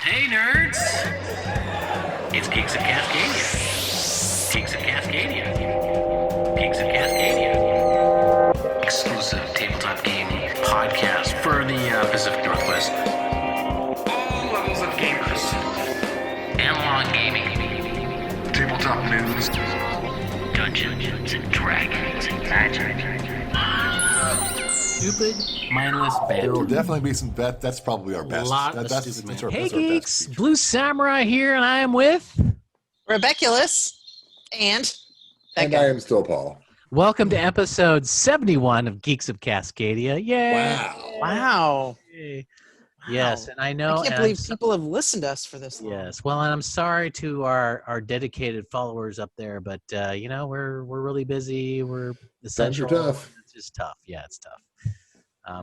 Hey nerds! It's Geeks of Cascadia. Geeks of Cascadia. Geeks of Cascadia. Exclusive tabletop game podcast for the Pacific Northwest. All levels of gamers. Analog gaming. Tabletop news. Dungeons and Dragons and magic. Stupid, mindless banter. There will definitely be some. That's probably our best. Hey geeks, Blue Samurai here, and I am with Rebeculus and Becca. And I am still Paul. Welcome to episode 71 of Geeks of Cascadia. Yay! Wow. Yay. Yes, and I know. I can't believe people have listened to us for this long. Yes, well, and I'm sorry to our dedicated followers up there, but we're really busy. We're essential. Times are tough. It's just tough. Yeah, it's tough.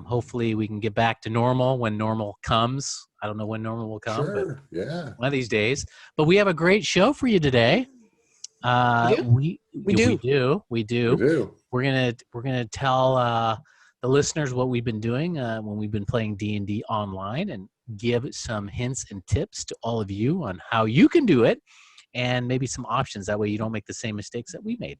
Hopefully we can get back to normal when normal comes. I don't know when normal will come, but one of these days. But we have a great show for you today. We do. We're gonna tell the listeners what we've been doing when we've been playing D&D online, and give some hints and tips to all of you on how you can do it, and maybe some options. That way you don't make the same mistakes that we made.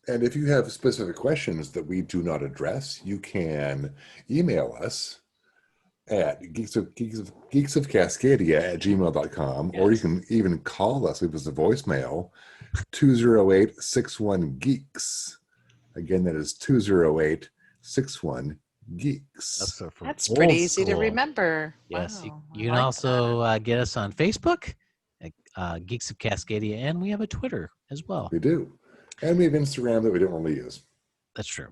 And if you have specific questions that we do not address, you can email us at geeksofcascadia@gmail.com, or you can even call us. Leave us a voicemail, 208-61-GEEKS. Again, that is 208-61-GEEKS. That's pretty easy to remember. Yes, wow. you can also get us on Facebook, at Geeks of Cascadia, and we have a Twitter as well. We do. And we have Instagram that we don't really use. That's true.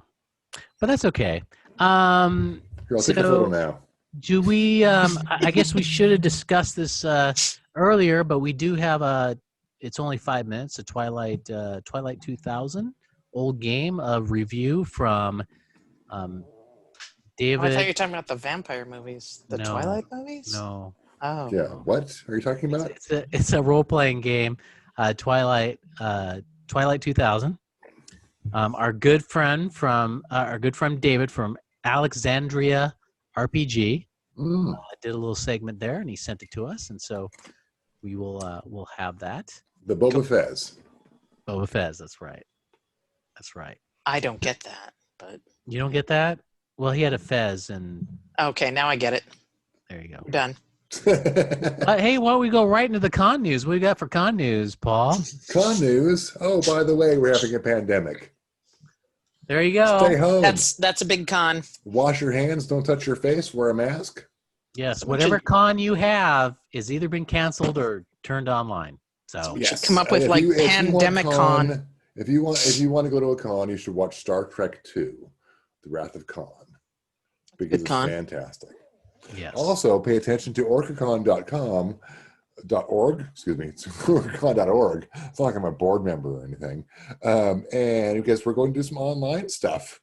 But that's okay. Here, I'll take a photo now. Do we, I guess we should have discussed this earlier, but we do have it's only 5 minutes, a Twilight 2000 old game of review from David. Oh, I thought you were talking about the vampire movies. The Twilight movies? No. Oh. Yeah, what are you talking about? It's a role-playing game, Twilight 2000. Our good friend David from Alexandria RPG did a little segment there, and he sent it to us, and so we will we'll have that. The Boba Fez. Boba Fez, that's right. I don't get that, but You don't get that? Well, he had a fez, and okay, now I get it. there you go. We're done. Hey, why don't we go right into the con news? What do you got for con news, Paul? Con news. Oh, by the way, we're having a pandemic. There you go. Stay home. That's a big con. Wash your hands. Don't touch your face. Wear a mask. Yes, whatever con you have is either been canceled or turned online. So We should come up with like pandemic con. If you want to go to a con, you should watch Star Trek II, The Wrath of Khan, because it's fantastic. Yes. Also, pay attention to orcacon.org. Excuse me, it's orcacon.org. It's not like I'm a board member or anything. And because we're going to do some online stuff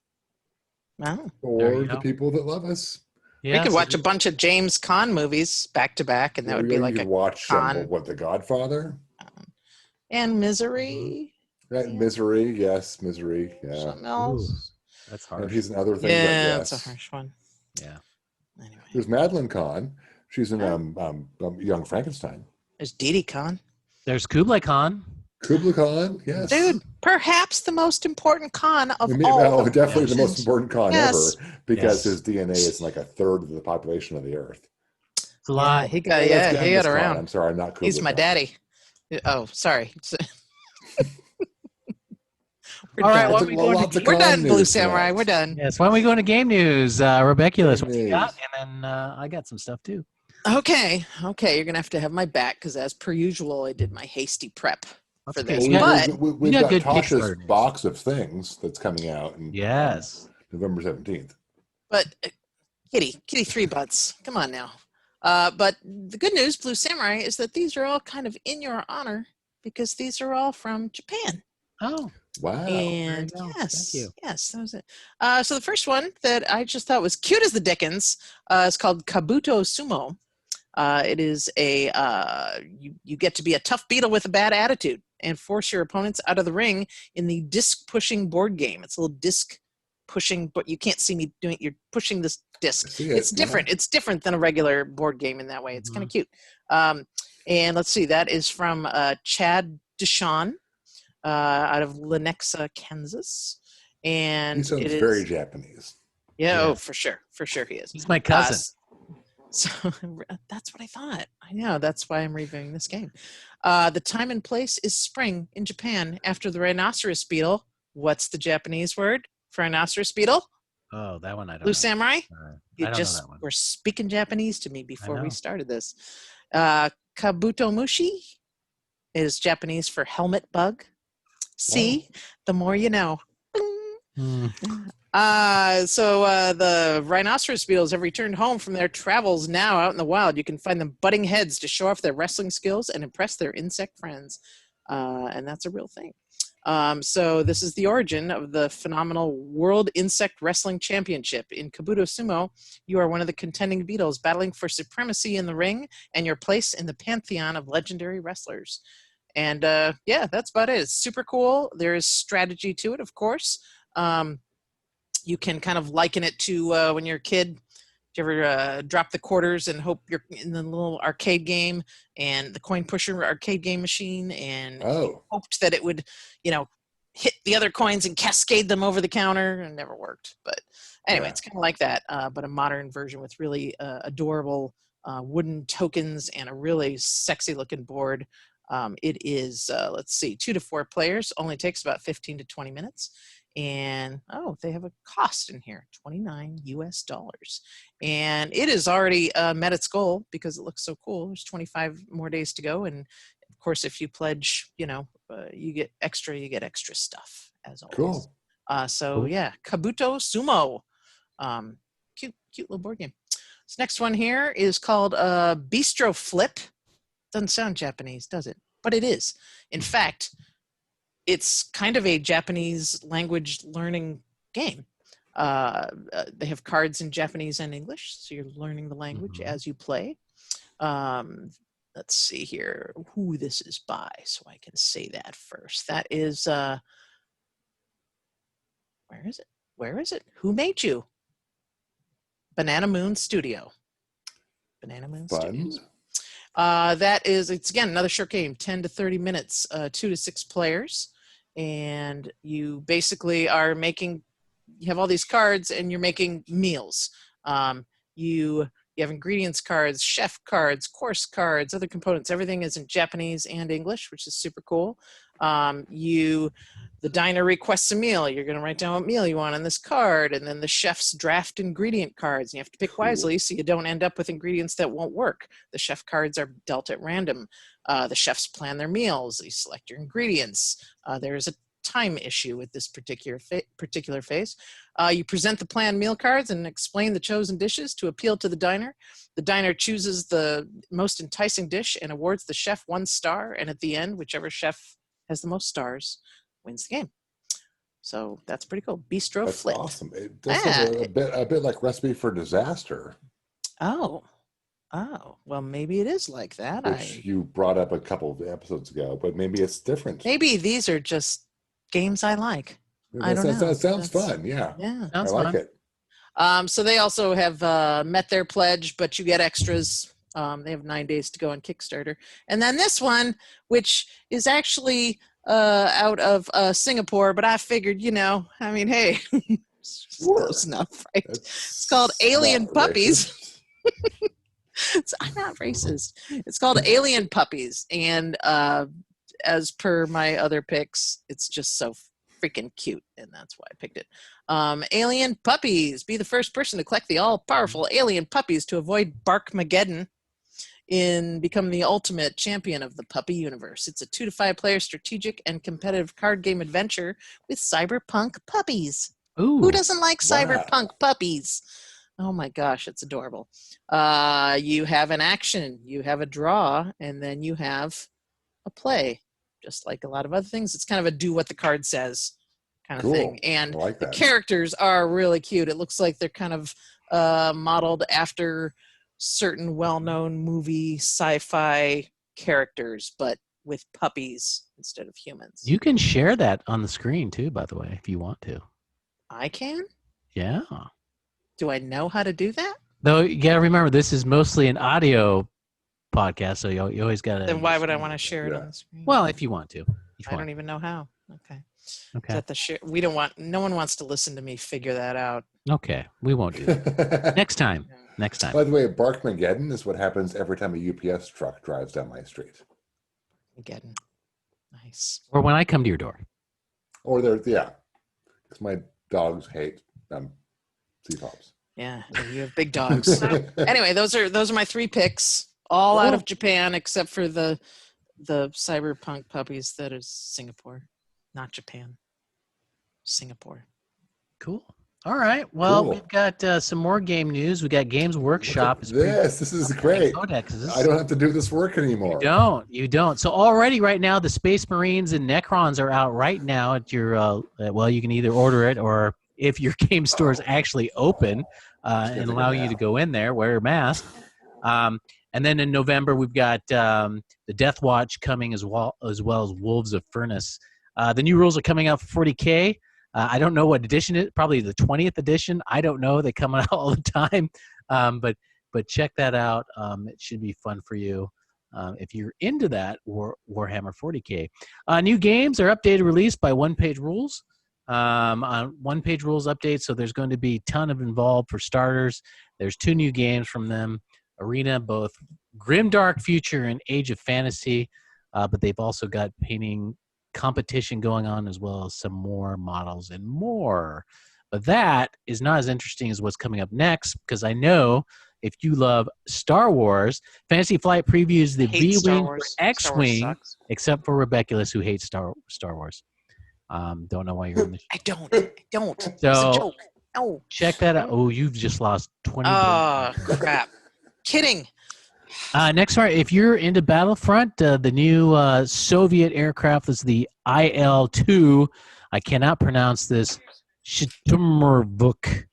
for the people that love us. Yeah, we could watch a bunch of James Caan movies back to back, and that would be like a watch what, The Godfather and Misery. Right, Misery, yes, Misery, yeah. Something else. Ooh, that's harsh. And he's in other things. Yeah, like that's a harsh one. Yeah. Anyway, there's Madeline Kahn. She's in Young Frankenstein. there's Didi Khan. There's Kublai Khan. Kublai Khan, yes. Dude, perhaps the most important con of all. Oh, definitely the most important con ever, because his DNA is like a third of the population of the Earth. It's a lot. He got around. I'm sorry, I'm not Kublai He's my Khan. daddy. Oh, sorry. All right, We're done, Blue Samurai. We're done. Yes, why don't we go into game news? Rebeculus, what you got? And then I got some stuff too. Okay. You're gonna have to have my back because, as per usual, I did my hasty prep for this. okay. But We've got Tasha's box of things that's coming out in November 17th. But Kitty 3 butts. Come on now. But the good news, Blue Samurai, is that these are all kind of in your honor because these are all from Japan. Oh. Wow. And Thank you. yes, that was it. So the first one that I just thought was cute as the dickens is called Kabuto Sumo. It is you get to be a tough beetle with a bad attitude and force your opponents out of the ring in the disc pushing board game. It's a little disc pushing, but you can't see me doing. You're pushing this disc. It's different. It's different than a regular board game in that way. It's kind of cute. And let's see, that is from Chad Deshawn out of Lenexa, Kansas. And He sounds it very is Japanese. yeah, oh, for sure he is. He's my cousin. So that's what I thought. I know, that's why I'm reviewing this game. The time and place is spring in Japan after the rhinoceros beetle. What's the Japanese word for rhinoceros beetle? Oh, that one I don't Blue know. Samurai? You I don't just know that one. were speaking Japanese to me before we know. started this. Kabutomushi is Japanese for helmet bug. See, the more you know. The rhinoceros beetles have returned home from their travels now out in the wild. You can find them butting heads to show off their wrestling skills and impress their insect friends. And that's a real thing. So this is the origin of the phenomenal World Insect Wrestling Championship. In Kabuto Sumo, you are one of the contending beetles battling for supremacy in the ring and your place in the pantheon of legendary wrestlers. And yeah, that's about it. It's super cool. There is strategy to it, of course. You can kind of liken it to when you're a kid. Do you ever drop the quarters and hope you're in the little arcade game and the coin pusher arcade game machine and you hoped that it would, hit the other coins and cascade them over the counter, and it never worked. But anyway, It's kind of like that, but a modern version with really adorable wooden tokens and a really sexy looking board. It is, 2 to 4 players, only takes about 15 to 20 minutes. And they have a cost in here, $29 US. And it has already met its goal because it looks so cool. There's 25 more days to go. And of course, if you pledge, you get extra stuff as always. Cool. Kabuto Sumo. Cute little board game. This next one here is called Bistro Flip. Doesn't sound Japanese, does it? But it is. In fact, it's kind of a Japanese language learning game. They have cards in Japanese and English, so you're learning the language as you play. Let's see here who this is by, so I can say that first. That is, where is it? Who made you? Banana Moon Studio. Banana Moon Studios. It's again another short game, 10 to 30 minutes, 2 to 6 players. And you basically you have all these cards and you're making meals. You have ingredients cards, chef cards, course cards, other components. Everything is in Japanese and English, which is super cool. The diner requests a meal. You're going to write down what meal you want on this card, and then the chefs draft ingredient cards. And you have to pick wisely so you don't end up with ingredients that won't work. The chef cards are dealt at random. The chefs plan their meals. You select your ingredients. There is a time issue with this particular phase. You present the planned meal cards and explain the chosen dishes to appeal to the diner. The diner chooses the most enticing dish and awards the chef 1 star. And at the end, whichever chef has the most stars wins the game. So that's pretty cool. Bistro Flip. That's awesome. It does sound a bit like Recipe for Disaster. Oh, well, maybe it is like that. Which you brought up a couple of episodes ago, but maybe it's different. Maybe these are just games I like. I don't know. That sounds fun. Yeah. I like it. So they also have met their pledge, but you get extras. They have 9 days to go on Kickstarter. And then this one, which is actually out of Singapore, but I figured, hey, it's close enough, right? It's called Alien Puppies. I'm not racist. It's called Alien Puppies. And as per my other picks, it's just so freaking cute, and that's why I picked it. Alien Puppies. Be the first person to collect the all-powerful alien puppies to avoid Barkmageddon and become the ultimate champion of the puppy universe. It's a 2 to 5 player strategic and competitive card game adventure with cyberpunk puppies. Ooh. Who doesn't like cyberpunk puppies? Oh my gosh, it's adorable. You have an action, you have a draw, and then you have a play. Just like a lot of other things, it's kind of a do what the card says kind of thing. And the characters are really cute. It looks like they're kind of modeled after certain well-known movie sci-fi characters, but with puppies instead of humans. You can share that on the screen too, by the way, if you want to. I can? Yeah. Do I know how to do that? Though you gotta remember, this is mostly an audio podcast, so you always got to. Then why would I want to share it on the screen? Well, if you want to. I don't even know how. Okay. Okay. Is that the share? We don't want. No one wants to listen to me figure that out. Okay, we won't do that. Next time. Next time. By the way, Barkmageddon is what happens every time a UPS truck drives down my street. Mageddon. Nice. Or when I come to your door. Or because my dogs hate C-pops. Yeah, you have big dogs. Anyway, those are my 3 picks, all out of Japan except for the cyberpunk puppies that is Singapore, not Japan. Singapore. Cool. All right. Well, we've got some more game news. We got Games Workshop. This is great. I don't have to do this work anymore. You don't. So already right now, the Space Marines and Necrons are out right now at your, you can either order it or if your game store is actually open and allow you to go in there, wear a mask. And then in November, we've got the Death Watch coming as well as Wolves of Furnace. The new rules are coming out for 40K. I don't know what edition it is. Probably the 20th edition. I don't know. They come out all the time. But check that out. It should be fun for you if you're into that Warhammer 40K. New games are updated, released by One Page Rules. On One Page Rules update, so there's going to be a ton of involved for starters. There's 2 new games from them. Arena, both Grimdark Future and Age of Fantasy, but they've also got painting competition going on as well as some more models and more. But that is not as interesting as what's coming up next, because I know if you love Star Wars, Fantasy Flight previews the V-Wing for X-Wing, except for Rebecculus, who hates Star Wars. Don't know why you're in this. I don't. So, it's a joke. No. Check that out. Oh, you've just lost 20. Oh, crap. Kidding. Next part, if you're into Battlefront, the new Soviet aircraft is the IL-2. I cannot pronounce this. Shturmovuk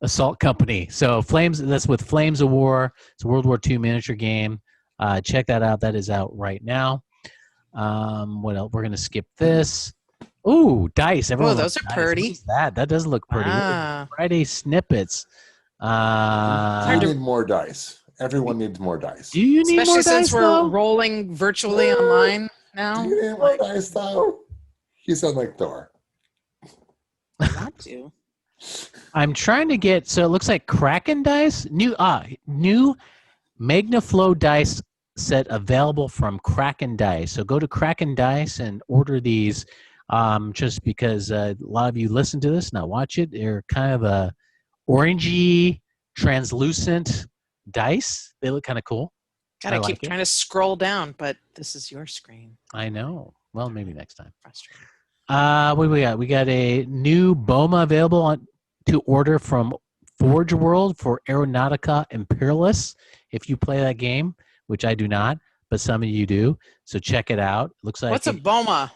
Assault Company. So that's with Flames of War. It's a World War II miniature game. Check that out. That is out right now. What else? We're going to skip this. Ooh, dice. Everyone those are dice. pretty. That does look pretty. Friday snippets. I need more dice. Everyone needs more dice. Do you need Especially more dice, since we're rolling virtually online now? Do you need more dice, though? You sound like Thor. I want to. I'm trying to get, so it looks like Kraken dice. New Magnaflow dice set available from Kraken Dice. So go to Kraken Dice and order these just because a lot of you listen to this, not watch it. They're kind of a orangey, translucent dice. They look kind of cool. Gotta keep trying to scroll down, but this is your screen. I know. Well, maybe next time. Frustrating. What do we got? We got a new BOMA available to order from Forge World for Aeronautica Imperialis. If you play that game, which I do not, but some of you do. So check it out. Looks like what's a BOMA?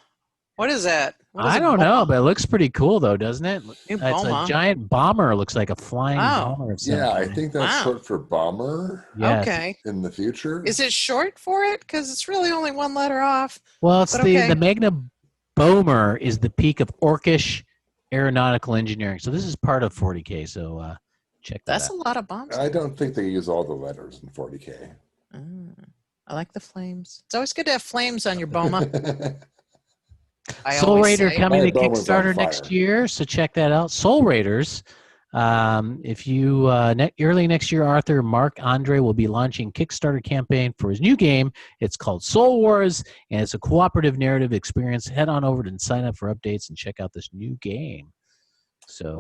What is that? I don't know, but it looks pretty cool though, doesn't it? It's BOMA. a giant bomber. Looks like a flying bomber. Yeah, I think that's short for bomber. Yes. Okay. In the future. Is it short for it? Because it's really only one letter off. Well, it's the Magna Bomer is the peak of Orcish aeronautical engineering. So this is part of 40K. So check that out. That's a lot of bombs. I don't think they use all the letters in 40K. I like the flames. It's always good to have flames on your BOMA. Soul Raider coming to Kickstarter next year, so check that out. Soul Raiders. If you early next year, Arthur Mark Andre will be launching Kickstarter campaign for his new game. It's called Soul Wars, and it's a cooperative narrative experience. Head on over and sign up for updates and check out this new game. So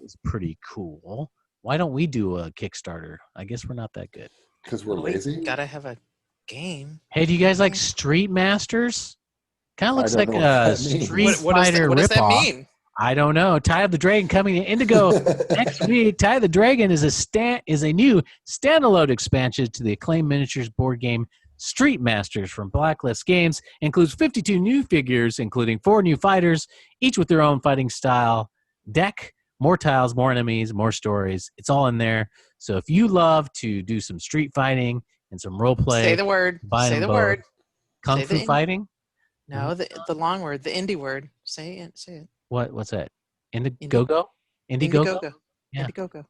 it's pretty cool. Why don't we do a Kickstarter? I guess we're not that good. Because we're lazy. Gotta have a game. Hey, do you guys like Street Masters? Kind of looks like a Street Fighter ripoff. What does that mean? I don't know. Tie of the Dragon coming to Indigo next week. Tie of the Dragon is a new standalone expansion to the acclaimed miniatures board game Street Masters from Blacklist Games. Includes 52 new figures, including 4 new fighters, each with their own fighting style, deck, more tiles, more enemies, more stories. It's all in there. So if you love to do some street fighting and some role play, say the word. Say the word. Kung fu fighting. No, the long word, the indie word. Say it. What's that? Indiegogo? Indiegogo? Yeah. Indiegogo.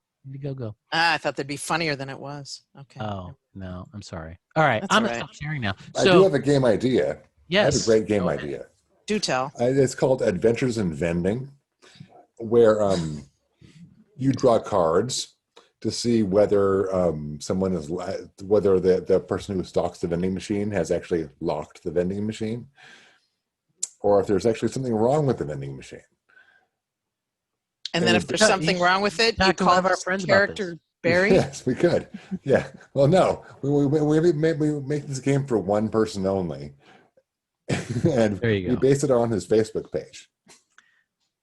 Go. I thought that'd be funnier than it was. Okay. Oh, no, I'm sorry. All right, That's I'm all going to right. stop sharing now. I do have a game idea. Yes. I have a great game idea. Do tell. It's called Adventures in Vending, where you draw cards to see whether whether the person who stocks the vending machine has actually locked the vending machine, or if there's actually something wrong with the vending machine. And then if there's something wrong with it, you call our friends character Barry? Yes, we could. Yeah. Well, no, we make this game for one person only. And there you go. We base it on his Facebook page.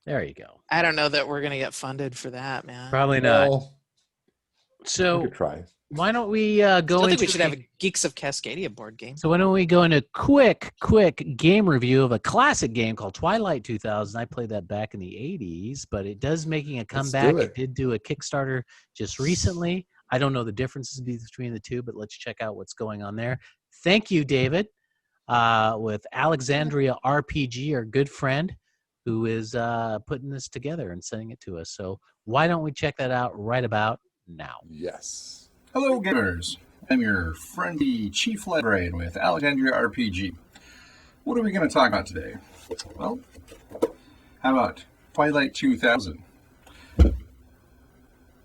There you go. I don't know that we're going to get funded for that, man. Probably not. So we could try. Why don't we go into... I think we should have a Geeks of Cascadia board game. So why don't we go into quick game review of a classic game called Twilight 2000. I played that back in the 80s, but it does making a comeback. It did do a Kickstarter just recently. I don't know the differences between the two, but let's check out what's going on there. Thank you, David, with Alexandria RPG, our good friend, who is putting this together and sending it to us. So why don't we check that out right about now? Yes. Hello, gamers. I'm your friendly chief librarian with Alexandria RPG. What are we going to talk about today? Well, how about Twilight 2000? This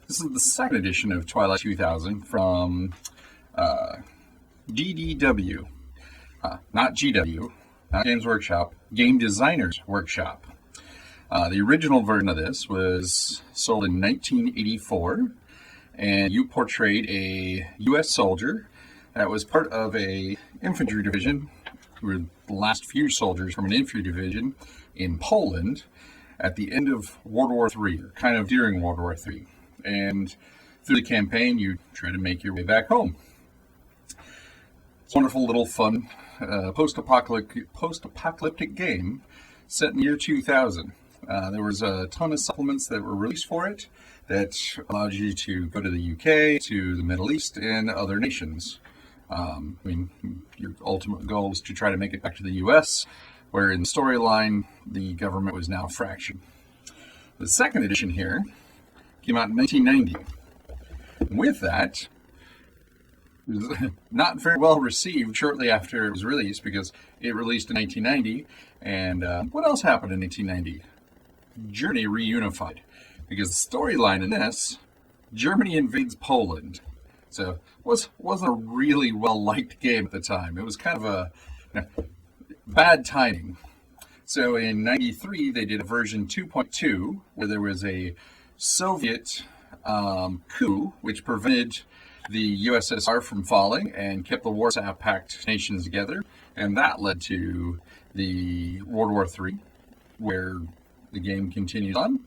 is the second edition of Twilight 2000 from GDW. Not GW, not Games Workshop, Game Designers Workshop. The original version of this was sold in 1984. And you portrayed a U.S. soldier that was part of a infantry division. We were the last few soldiers from an infantry division in Poland at the end of World War III, or kind of during World War III. And through the campaign, you try to make your way back home. It's a wonderful little fun post-apocalyptic game set in the year 2000. There was a ton of supplements that were released for it that allowed you to go to the UK, to the Middle East, and other nations. Your ultimate goal was to try to make it back to the US, where in the storyline, the government was now fractured. The second edition here came out in 1990. And with that, it was not very well received shortly after it was released, because it released in 1990. And what else happened in 1990? Germany reunified, because the storyline in this, Germany invades Poland. So it wasn't a really well-liked game at the time. It was kind of a bad timing. So in 93, they did a version 2.2, where there was a Soviet coup, which prevented the USSR from falling and kept the Warsaw Pact nations together. And that led to the World War III, where the game continues on.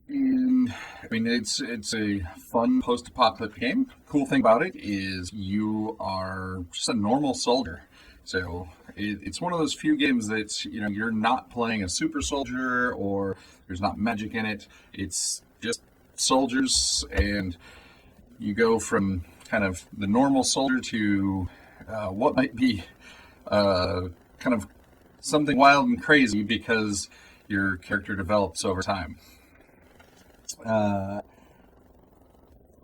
And it's a fun post-apocalyptic game. Cool thing about it is you are just a normal soldier. So it's one of those few games that you're not playing a super soldier, or there's not magic in it. It's just soldiers, and you go from kind of the normal soldier to what might be kind of something wild and crazy, because your character develops over time.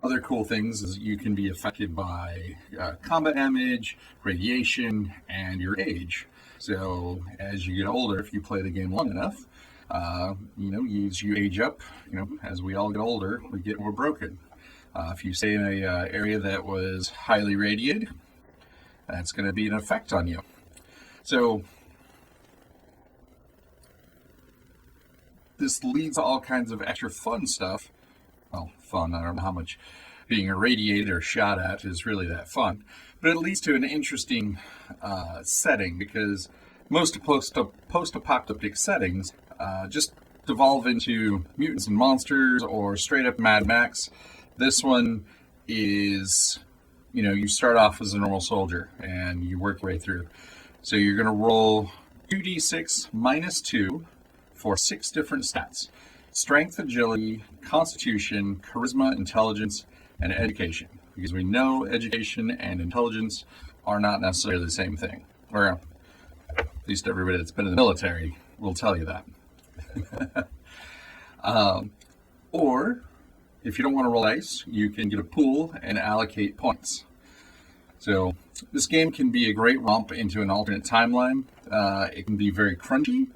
Other cool things is you can be affected by combat damage, radiation, and your age. So as you get older, if you play the game long enough, as you age up, as we all get older, we get more broken. If you stay in a area that was highly radiated, that's going to be an effect on you. So this leads to all kinds of extra fun stuff. Well, fun, I don't know how much being irradiated or shot at is really that fun. But it leads to an interesting setting, because most post-apocalyptic settings just devolve into mutants and monsters or straight up Mad Max. This one is, you start off as a normal soldier and you work your way through. So you're going to roll 2d6 minus 2 for 6 different stats: strength, agility, constitution, charisma, intelligence, and education. Because we know education and intelligence are not necessarily the same thing. Or at least everybody that's been in the military will tell you that. Or, if you don't want to roll dice, you can get a pool and allocate points. So this game can be a great romp into an alternate timeline. It can be very crunchy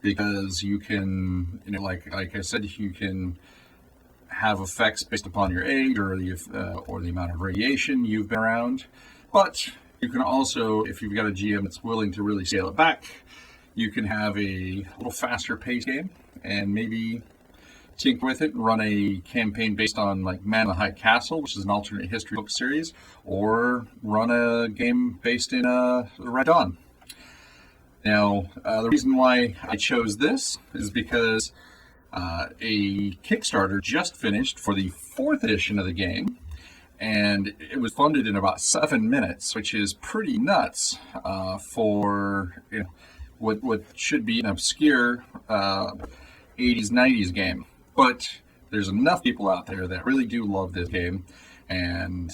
because you can, like I said, you can have effects based upon your age or the amount of radiation you've been around. But you can also, if you've got a GM that's willing to really scale it back, you can have a little faster paced game and maybe tinker with it and run a campaign based on like Man in the High Castle, which is an alternate history book series, or run a game based in Red Dawn. Now, the reason why I chose this is because a Kickstarter just finished for the 4th edition of the game, and it was funded in about 7 minutes, which is pretty nuts for what should be an obscure 80s, 90s game. But there's enough people out there that really do love this game and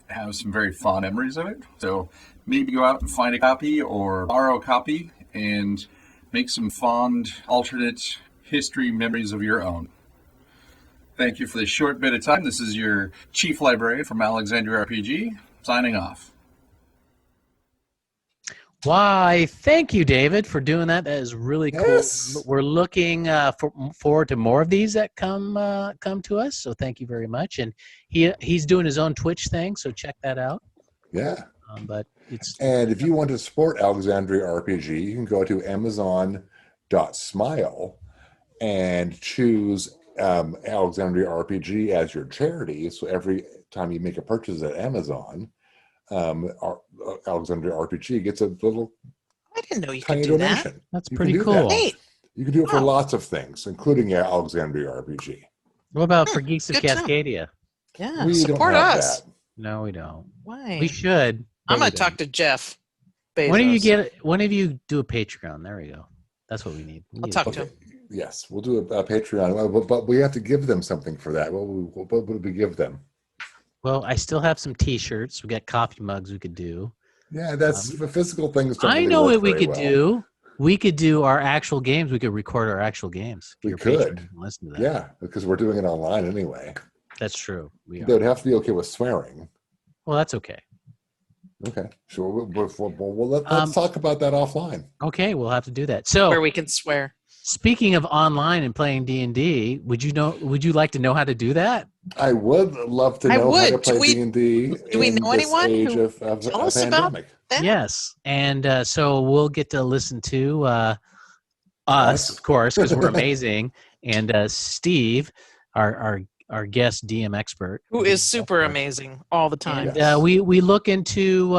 have some very fond memories of it. So maybe go out and find a copy or borrow a copy and make some fond alternate history memories of your own. Thank you for this short bit of time. This is your Chief Librarian from Alexandria RPG, signing off. Why, thank you, David, for doing that. That is really cool. Yes. We're looking forward to more of these that come to us. So thank you very much. And he's doing his own Twitch thing, so check that out. Yeah. But it's And if you want to support Alexandria RPG, you can go to Amazon.smile and choose Alexandria RPG as your charity. So every time you make a purchase at Amazon, Alexandria RPG gets a little I didn't know you tiny could do donation. that. That's You pretty can do cool. that. Neat. You can do it for Oh. lots of things, including Alexandria RPG. What about for Geeks of good to know. Cascadia? Yeah, We support don't have us. that. No, we don't. Why? We should. but I'm we gonna talk don't. to Jeff Bezos. When of you do a Patreon? There we go. That's what we need. I'll talk to Okay. him. Yes, we'll do a Patreon, but we have to give them something for that. What would we give them? Well, I still have some T-shirts. We got coffee mugs we could do. Yeah, that's the physical things. Don't I really know work what we very could well. do. We could do our actual games. We could record our actual games. We Your patrons could. can listen to that. Yeah, because we're doing it online anyway. That's true. We They are. would have to be okay with swearing. Well, that's okay. Okay, sure. Let's talk about that offline. Okay, we'll have to do that. So, Where we can swear. speaking of online and playing D&D, would you like to know how to do that? I would love to I know how to would. play Do we- D&D. do we in know this anyone age who of tell a us about pandemic? that? Yes, and so we'll get to listen to us, of course, because we're amazing, and Steve, our guest DM expert, Who is super amazing all the time. and Yes. we look into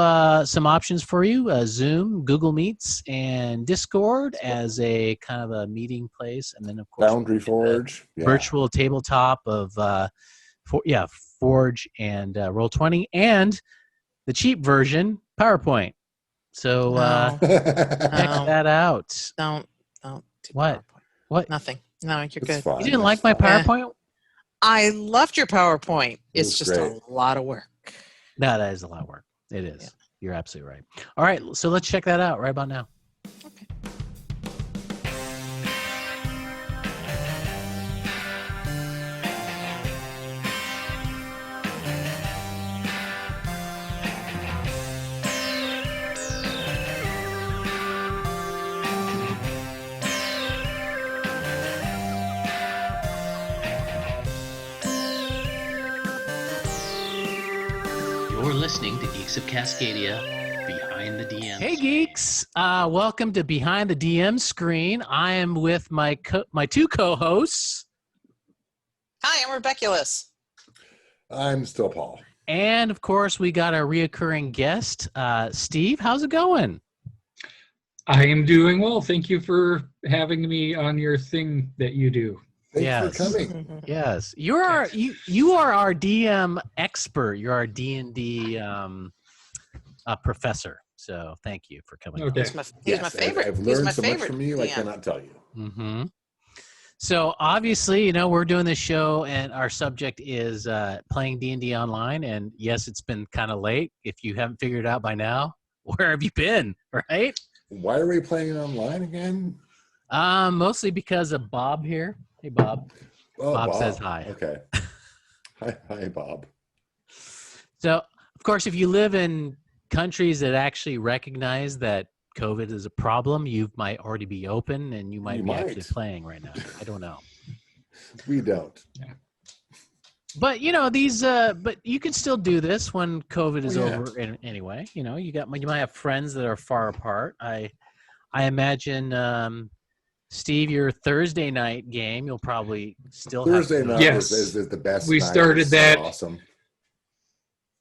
some options for you: Zoom, Google Meets, and Discord as a kind of a meeting place, and then of course Boundary Forge. Yeah. virtual tabletop of Forge and Roll20, and the cheap version, PowerPoint. So No. check No. that out. Don't do What? PowerPoint. What? Nothing. No, you're It's good. fine. You didn't like my It's fine. PowerPoint? I loved your PowerPoint. It It's was just great. a lot of work. No, that is a lot of work. It is. Yeah. You're absolutely right. All right, so let's check that out right about now. Okay. You're listening to Geeks of Cascadia Behind the DM. Hey, geeks! Welcome to Behind the DM Screen. I am with my two co-hosts, Hi, I'm Rebeculus. I'm still Paul. and of course, we got our reoccurring guest, Steve. How's it going? I am doing well. Thank you for having me on your thing that you do. Thanks Yes. for coming. Yes, you are our DM expert. You're our D&D professor. So thank you for coming. Okay. He's my Yes, favorite. I've He's learned my so much favorite. from you. I DM. cannot tell you. Mm-hmm. So obviously, we're doing this show, and our subject is playing D&D online. And yes, it's been kind of late. If you haven't figured it out by now, where have you been? Right? Why are we playing online again? Mostly because of Bob here. Hey, Bob. Oh, Bob says hi. Okay. Hi, Bob. So, of course, if you live in countries that actually recognize that COVID is a problem, you might already be open and you might actually playing right now. I don't know. We don't. Yeah. But but you can still do this when COVID is over anyway. You might have friends that are far apart. I imagine, Steve, your Thursday night game, you'll probably still Thursday have. night is the best. We night. started that. Awesome.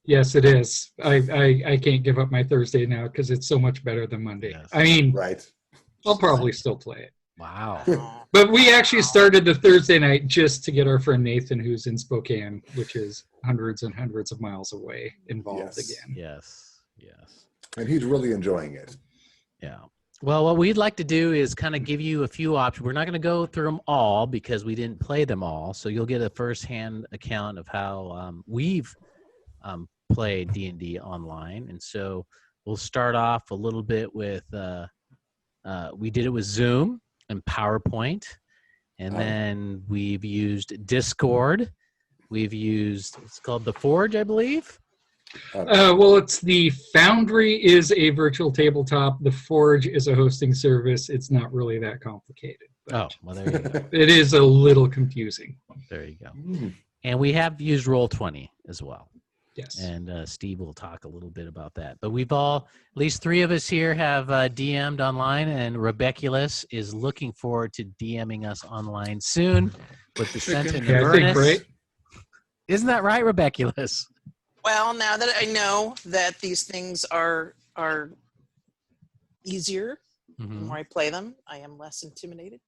Yes, it is. I can't give up my Thursday now because it's so much better than Monday. Yes. I mean, right. I'll probably still play it. Wow. But we actually started the Thursday night just to get our friend Nathan, who's in Spokane, which is hundreds and hundreds of miles away, involved again. Yes. And he's really enjoying it. Yeah. Well, what we'd like to do is kind of give you a few options. We're not going to go through them all because we didn't play them all. So you'll get a firsthand account of how we've played D&D online. And so we'll start off a little bit with, we did it with Zoom and PowerPoint. And then we've used Discord. We've used, it's called The Forge, I believe. Well, it's the Foundry is a virtual tabletop. The Forge is a hosting service. It's not really that complicated. Oh, well, there you go. It is a little confusing. There you go. And we have used Roll20 as well. Yes. And Steve will talk a little bit about that. But we've all, at least 3 of us here, have DM'd online, and Rebeculus is looking forward to DMing us online soon with the sentence. Yeah, I think, right? Isn't that right, Rebeculus? Well, now that I know that these things are easier, the more I play them, I am less intimidated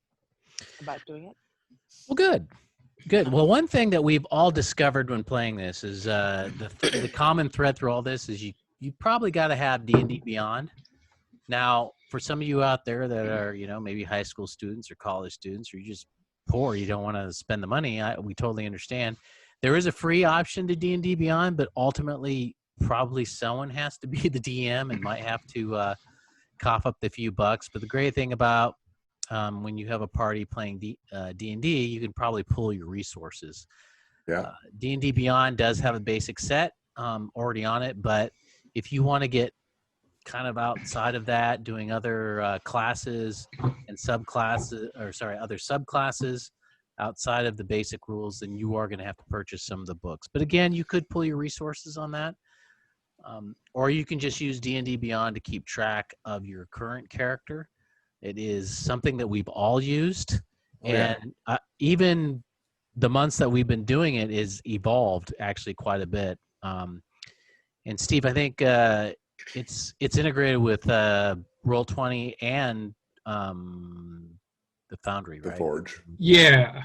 about doing it. Well, good. Well, one thing that we've all discovered when playing this is the common thread through all this is you probably got to have D&D Beyond. Now, for some of you out there that are maybe high school students or college students, or you're just poor, you don't want to spend the money. We totally understand. There is a free option to D&D Beyond, but ultimately probably someone has to be the DM and might have to cough up the few bucks. But the great thing about when you have a party playing D&D, you can probably pull your resources. Yeah. D&D Beyond does have a basic set already on it, but if you want to get kind of outside of that, doing other classes and other subclasses outside of the basic rules, then you are going to have to purchase some of the books. But again, you could pull your resources on that. Or you can just use D&D Beyond to keep track of your current character. It is something that we've all used. And even the months that we've been doing it is evolved actually quite a bit. And Steve, I think it's integrated with Roll20 and the Foundry, right? The Forge. Yeah.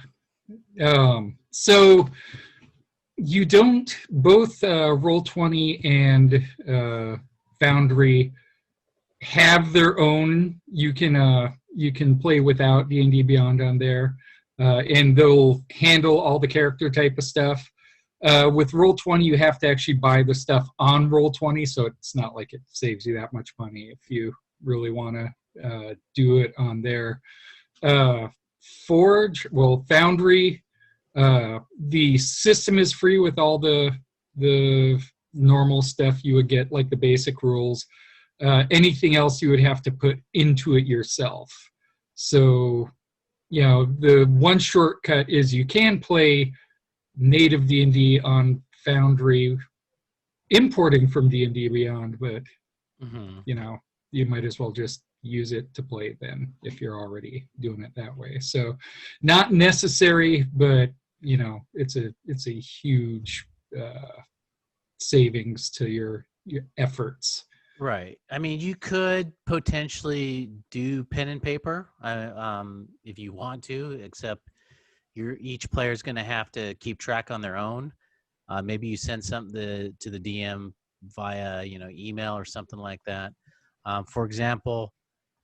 So you don't, both Roll20 and Foundry have their own. You can play without D&D Beyond on there, and they'll handle all the character type of stuff. With Roll20, you have to actually buy the stuff on Roll20, so it's not like it saves you that much money if you really want to do it on there. Foundry, the system is free with all the normal stuff you would get, like the basic rules. Anything else you would have to put into it yourself. So, the one shortcut is you can play native D&D on Foundry, importing from D&D Beyond, but you might as well just use it to play then if you're already doing it that way. So not necessary, but it's a huge savings to your efforts. Right. I mean, you could potentially do pen and paper if you want to, except each player is going to have to keep track on their own. Maybe you send something to the DM via email or something like that. For example,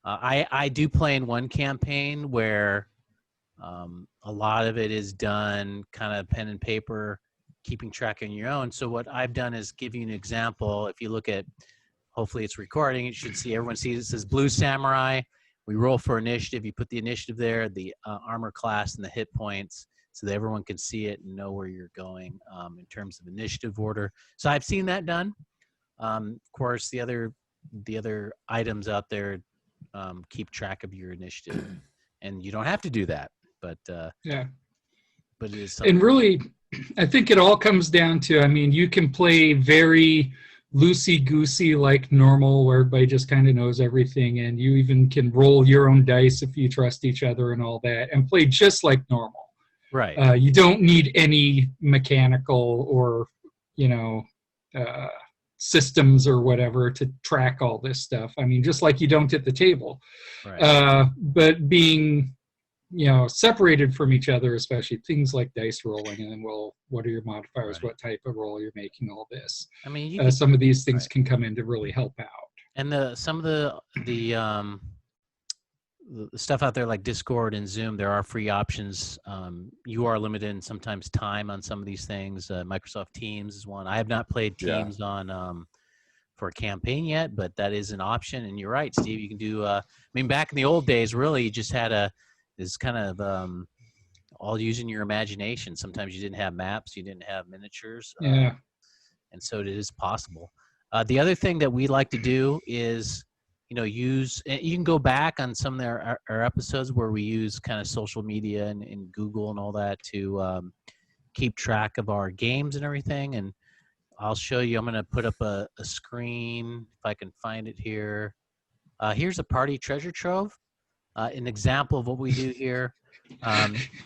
I do play in one campaign where a lot of it is done kind of pen and paper, keeping track on your own. So what I've done is give you an example. If you look at, hopefully it's recording, it should see, everyone sees it says Blue Samurai. We roll for initiative. You put the initiative there, the armor class, and the hit points. so that everyone can see it and know where you're going in terms of initiative order. So I've seen that done. Of course, the other items out there keep track of your initiative, and you don't have to do that, but Yeah. But it is something. And really, I think it all comes down to, I mean, you can play very loosey-goosey like normal, where everybody just kind of knows everything, and you even can roll your own dice if you trust each other and all that, and play just like normal. Right. You don't need any mechanical or, systems or whatever to track all this stuff. I mean, just like you don't at the table. Right. But being separated from each other, especially things like dice rolling, and then, well, what are your modifiers? Right. What type of roll you're making? All this. I mean, some of these things right. can come in to really help out. And some of the stuff out there like Discord and Zoom, there are free options. You are limited in sometimes time on some of these things. Microsoft Teams is one. I have not played Teams on for a campaign yet, but that is an option. And you're right, Steve. You can do. I mean, back in the old days, really, you just had is kind of all using your imagination. Sometimes you didn't have maps, you didn't have miniatures. Yeah. And so it is possible. The other thing that we like to do is, use. You can go back on some of our episodes where we use kind of social media and Google and all that to keep track of our games and everything. And I'll show you. I'm going to put up a screen if I can find it here. Here's a party treasure trove. An example of what we do here.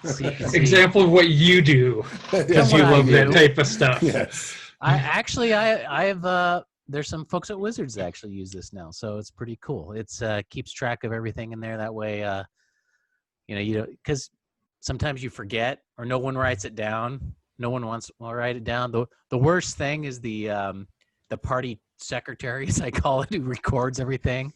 Example of what you do, because you love that type of stuff. Yes. I have. There's some folks at Wizards that actually use this now, so it's pretty cool. It's keeps track of everything in there. That way, because sometimes you forget or no one writes it down. No one wants to write it down. The worst thing is the party secretary, as I call it, who records everything.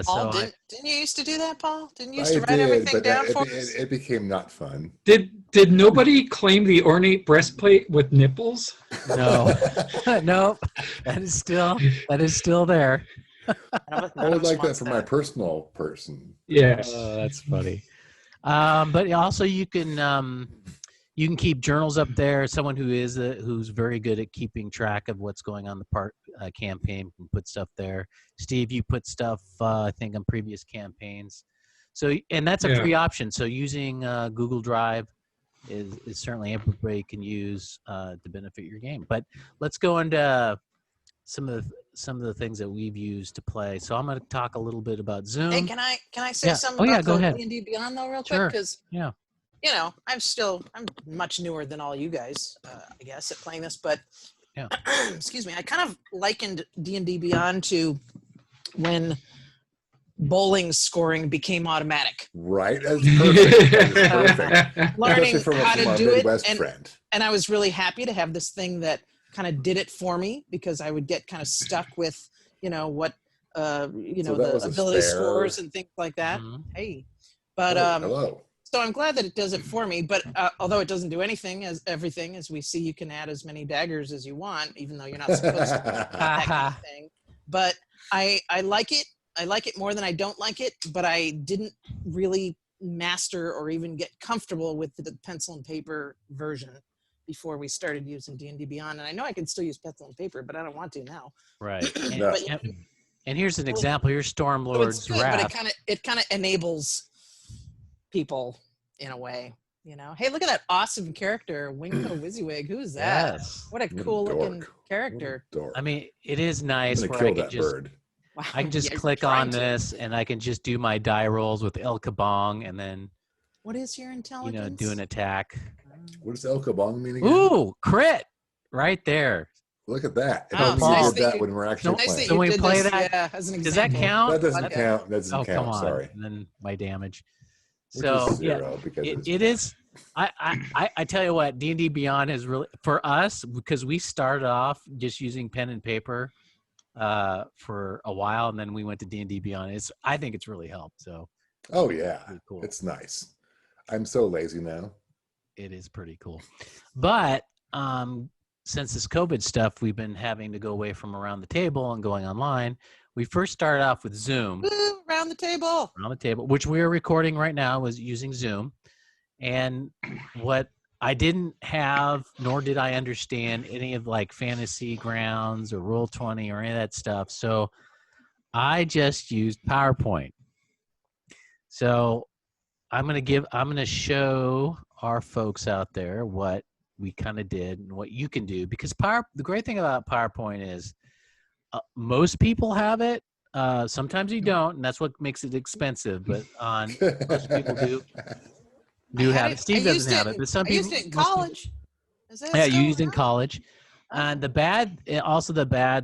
Paul, So didn't you used to do that, Paul? Didn't you used to write everything down for us? It became not fun. Did nobody claim the ornate breastplate with nipples? No, no, that is still there. I would like that for my personal person. Yes. Oh, that's funny. But also you can keep journals up there. Someone who's very good at keeping track of what's going on the campaign can put stuff there. Steve, you put stuff I think on previous campaigns. So, and that's a free option. So using Google Drive is certainly everybody can use to benefit your game. But let's go into some of the things that we've used to play. So I'm going to talk a little bit about Zoom. Hey, can I say something go about the ahead. D&D Beyond though, real quick? Sure. Because yeah. I'm much newer than all you guys, I guess, at playing this. But excuse me, I kind of likened D&D Beyond to when bowling scoring became automatic. Right, that's perfect. That is perfect. Learning From how to our do Midwest it, friend. and I was really happy to have this thing that kind of did it for me, because I would get kind of stuck with what the ability scores and things like that. Mm-hmm. Hey, but hello. So I'm glad that it does it for me, but although it doesn't do everything, as we see, you can add as many daggers as you want, even though you're not supposed to. That kind of thing. But I like it. I like it more than I don't like it, but I didn't really master or even get comfortable with the pencil and paper version before we started using D&D Beyond. And I know I can still use pencil and paper, but I don't want to now. Right. But, and here's an example. Here's Stormlord's so Wrath. But it kind of enables people in a way. Hey, look at that awesome character, Wingco Wizzywig. Who is that? Yes. What a cool looking character. I mean, it is nice I'm where gonna I kill can that just bird. Wow. I can just Yeah, click trying on to. this and I can just do my die rolls with El Kabong and then What is your intelligence? do an attack. What does El Kabong mean again? Ooh, crit right there. Look at that. Oh, And it's nice did that that you- when we're actually Nice that playing. So you we did play this, that? as an Does that example. count? That doesn't Okay. count. That doesn't Oh, count. come on. Sorry. And then my damage. Which So is zero because it is. I tell you what, D&D Beyond is really for us, because we started off just using pen and paper for a while, and then we went to D&D Beyond. I think it's really helped. So Oh yeah, pretty cool. it's nice. I'm so lazy now. It is pretty cool. But since this COVID stuff, we've been having to go away from around the table and going online. We first started off with Zoom. Woo, around the table. Around the table, which we are recording right now, was using Zoom. And what I didn't have, nor did I understand any of like Fantasy Grounds or Roll20 or any of that stuff. So I just used PowerPoint. So I'm going to show our folks out there what we kind of did and what you can do, because the great thing about PowerPoint is most people have it. Sometimes you don't, and that's what makes it expensive, but most people do have it. Steve doesn't have it, but some people. I used it in college. Yeah, you used it in college. And the bad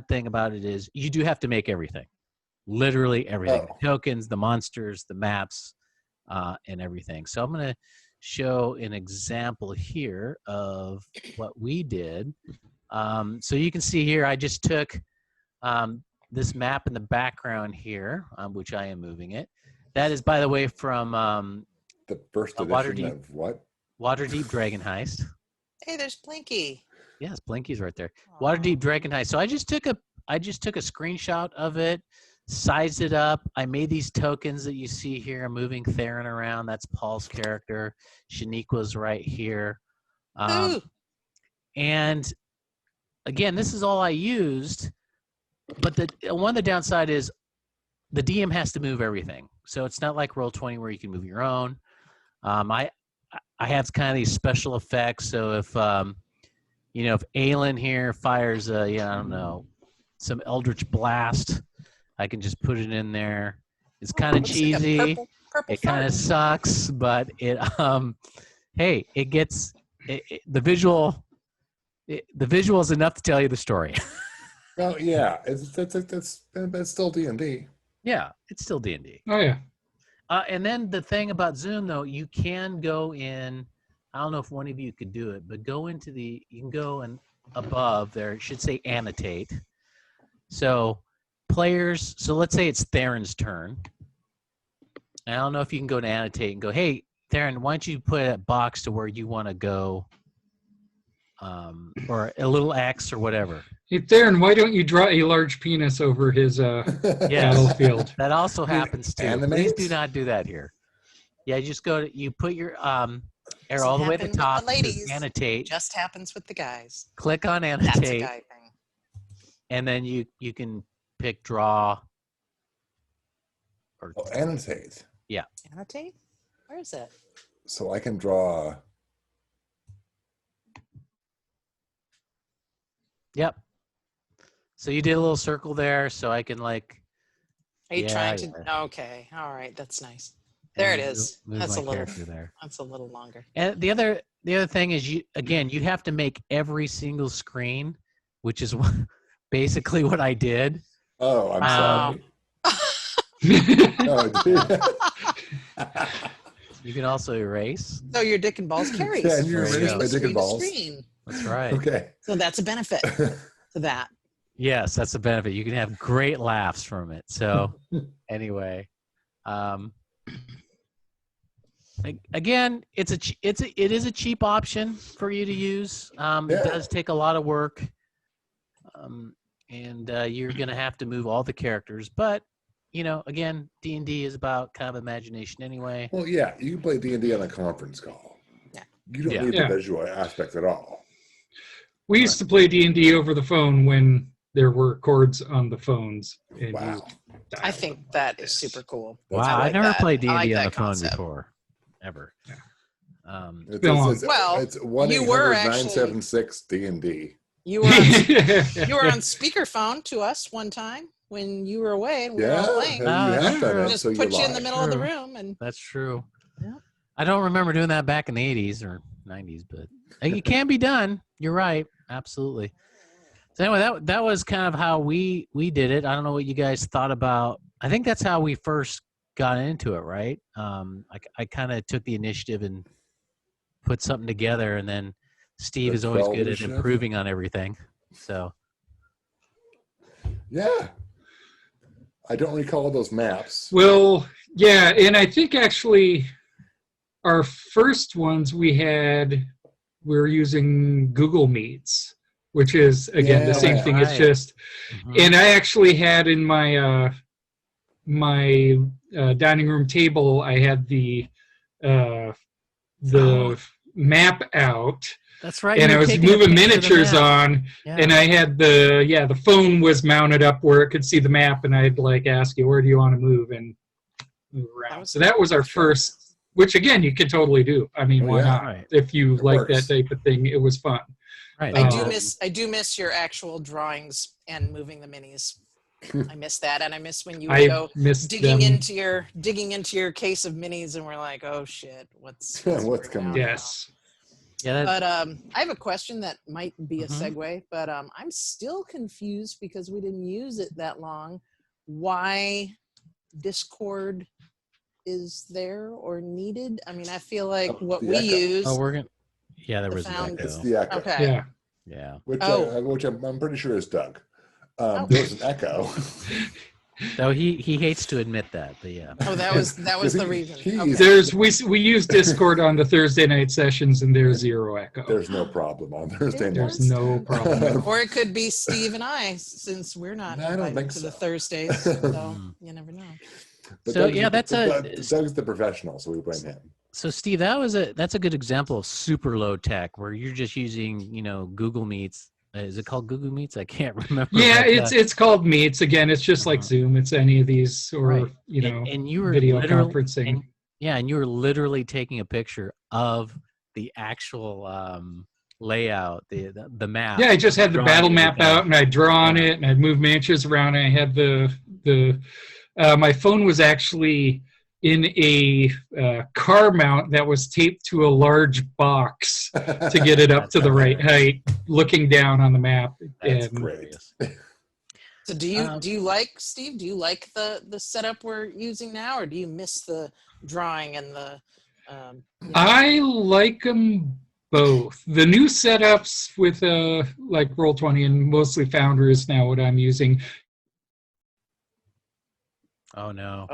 thing about it is you do have to make everything. Literally everything. The tokens, the monsters, the maps, and everything. So I'm going to show an example here of what we did. So you can see here, I just took this map in the background here, which I am moving it. That is, by the way, from the first edition of what? Waterdeep Dragon Heist. Hey, there's Blinky. Yes, Blinky's right there. Waterdeep Dragon Heist. So I just took a screenshot of it, sized it up. I made these tokens that you see here. I'm moving Theron around. That's Paul's character. Shaniqua's right here. And again, this is all I used. But one of the downside is the DM has to move everything. So it's not like Roll20 where you can move your own. I have kind of these special effects. So if if Aelin here fires I don't know, some Eldritch Blast, I can just put it in there. It's kind of cheesy. Like purple it kind of sucks, but it hey, it gets the visual. The visual is enough to tell you the story. Well, yeah, it's still D&D. Yeah, it's still D&D. Oh yeah. And then the thing about Zoom, though, you can go in. I don't know if one of you could do it, but you can go and above there. It should say annotate. So players. So let's say it's Theron's turn. I don't know if you can go to annotate and go, hey, Theron, why don't you put a box to where you want to go, or a little X or whatever. Hey, Theron, why don't you draw a large penis over his battlefield? That also happens too. Animate? Please do not do that here. Yeah, you just you put your arrow all the way at the top. The ladies. Annotate. Just happens with the guys. Click on That's a annotate, guy thing. and then you can pick draw. Or Annotate. Yeah. Annotate? Where is it? So I can draw. Yep. So you did a little circle there, so I can like. Are you trying to? Okay. All right. That's nice. There it is. That's a little. There. That's a little longer. And the other thing is you have to make every single screen, which is basically what I did. Oh, I'm sorry. Oh, you can also erase. So your dick and balls carries. Yeah, and you erase my dick and balls. Screen. That's right. Okay. So that's a benefit to that. Yes, that's a benefit. You can have great laughs from it. So anyway, again, it is a cheap option for you to use. It does take a lot of work, and you're going to have to move all the characters. But again, D&D is about kind of imagination anyway. Well, yeah, you can play D&D on a conference call. Yeah. You don't need the visual aspect at all. We used to play D&D over the phone when there were cords on the phones. And Wow. I think that is super cool. Wow, I I never played D&D like on the that phone concept. before, ever. Yeah. It's Well, 1-800-976-D&D. You were on speakerphone to us one time when you were away and we were all playing. You have done it, Just so put you're you in the live. middle of the room and That's true. Yeah. I don't remember doing that back in the 80s or 90s, but it can be done. You're right. Absolutely. So anyway, that was kind of how we did it. I don't know what you guys thought about. I think that's how we first got into it, right? I kind of took the initiative and put something together, and then Steve is always good at improving on everything. So yeah. I don't recall those maps. Well, yeah, and I think actually our first ones we were using Google Meets, which is again the same thing. Right. It's just, and I actually had in my dining room table, I had the map out. That's right. And you I were was taking a moving picture of the miniatures map. on, Yeah. and I had the phone was mounted up where it could see the map, and I'd like ask you, where do you want to move, and move around. So that was our first, which again, you could totally do. I mean, why not? Right. If you It like works. that type of thing, it was fun. Right. I do miss your actual drawings and moving the minis. I miss that, and I miss when you would go digging into your case of minis, and we're like, oh shit, what's coming down? Yes. Yeah. But I have a question that might be a Mhm. segue, but I'm still confused because we didn't use it that long. Why Discord is there or needed? I mean, I feel like what the we echo. use. Oh, we're gonna. Yeah, there The was an found- It's echo. the echo. Okay. Yeah. Yeah. Which I'm pretty sure is Doug. There was an echo. Though he hates to admit that, but yeah. Oh, that was the reason. Okay. There's we use Discord on the Thursday night sessions, and there's zero echo. There's no problem on Thursday There's nights. no problem. Or it could be Steve and I, since we're not No, I don't invited think to so. the Thursdays. So you never know. But So, Doug's yeah, Doug's the professional, so we blame him. So Steve, that's a good example of super low tech where you're just using, Google Meets. Is it called Google Meets? I can't remember. Yeah, but, it's called Meets. Again, it's just like Uh-huh. Zoom. It's any of these, or Right. and you were video literally- conferencing. and you were literally taking a picture of the actual layout, the map. Yeah, I just had the drawing battle map everything. out, and I'd draw on Yeah. it, and I'd move miniatures around. And I had the my phone was actually in a car mount that was taped to a large box to get it up That's to the right hilarious. height, looking down on the map. That's And great. So do you like, Steve? Do you like the setup we're using now, or do you miss the drawing and the? I like them both. The new setups with like Roll20 and mostly Foundry is now what I'm using. Oh no.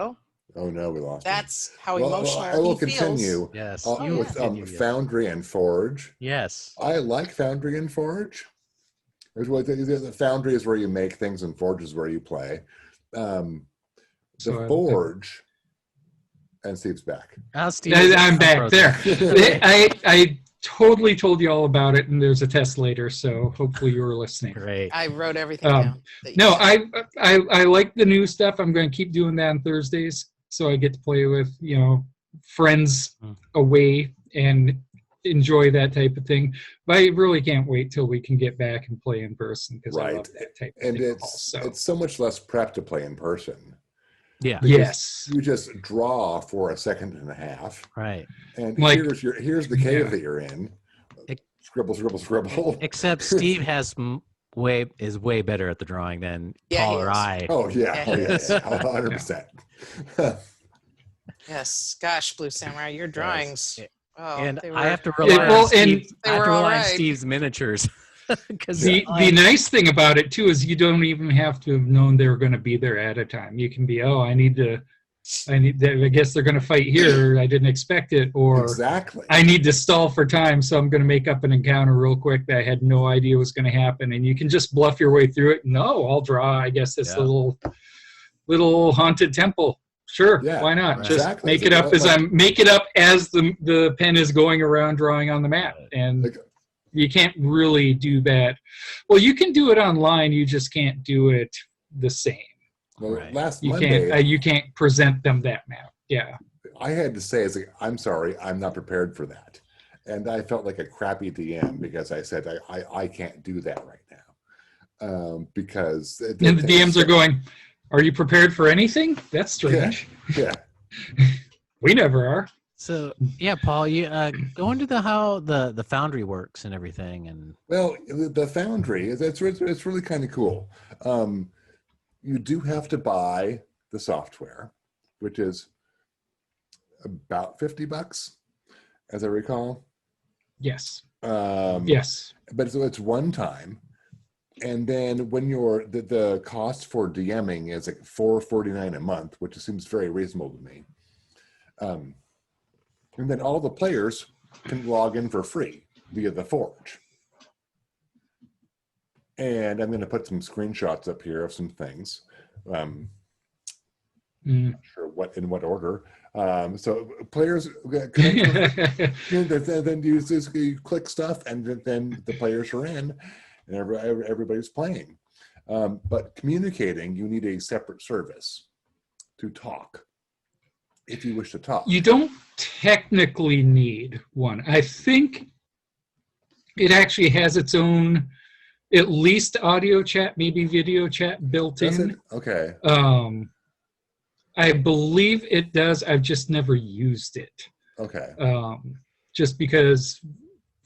Oh no, we lost him. That's how Well, emotional I will he feels. continue Yes. you with continue, yes. Foundry and Forge. Yes. I like Foundry and Forge. The Foundry is where you make things, and Forge is where you play. The Forge, and Steve's back. Oh, Steve, I'm back there. I totally told you all about it, and there's a test later, so hopefully you were listening. Great. I wrote everything down. that you No, said. I like the new stuff. I'm going to keep doing that on Thursdays, so I get to play with friends away and enjoy that type of thing. But I really can't wait till we can get back and play in person because I love that type of And thing. it's so much less prep to play in person. Yeah. Yes. You just draw for a second and a half, Right. and Like- here's the cave Yeah. that you're in. Ex- Scribble, scribble, scribble. Except Steve is way better at the drawing than Yeah, Paul he or is. I. Oh yeah, Yeah, oh, he yeah, is. 100%. Yes, gosh, Blue Samurai, your drawings. Oh, And they I were- have to rely well, on and- Steve. I have to They were rely on alright. Steve's miniatures. Because The nice thing about it too is you don't even have to have known they were going to be there at a time. You can be, I guess they're going to fight here. I didn't expect it, or Exactly. I need to stall for time, so I'm going to make up an encounter real quick that I had no idea was going to happen. And you can just bluff your way through it. No, I'll draw, I guess, this Yeah. little haunted temple. Sure, Yeah, why not? right. Just Exactly. make it up as the pen is going around drawing on the map. And Like- you can't really do that. Well, you can do it online. You just can't do it the same. Well, Right. last You Monday, can't. You can't present them that map. Yeah. I had to say, I'm sorry, I'm not prepared for that. And I felt like a crappy DM because I said, I can't do that right now. Because... And the DMs are going, "Are you prepared for anything? That's strange. Yeah. We never are." So yeah, Paul, you go into how the Foundry works and everything, and Well, the Foundry, it's really kind of cool. You do have to buy the software, which is about $50, as I recall. Yes. Um, Yes. But so it's one time, and then when the cost for DMing is like $4.49 a month, which seems very reasonable to me. And then all the players can log in for free via the Forge. And I'm going to put some screenshots up here of some things. Not sure in what order. So players connect with, then you click stuff, and then the players are in, and everybody's playing. But communicating, you need a separate service to talk. If you wish to talk, you don't technically need one. I think it actually has its own, at least audio chat, maybe video chat built in. Okay. I believe it does. I've just never used it. Okay. Just because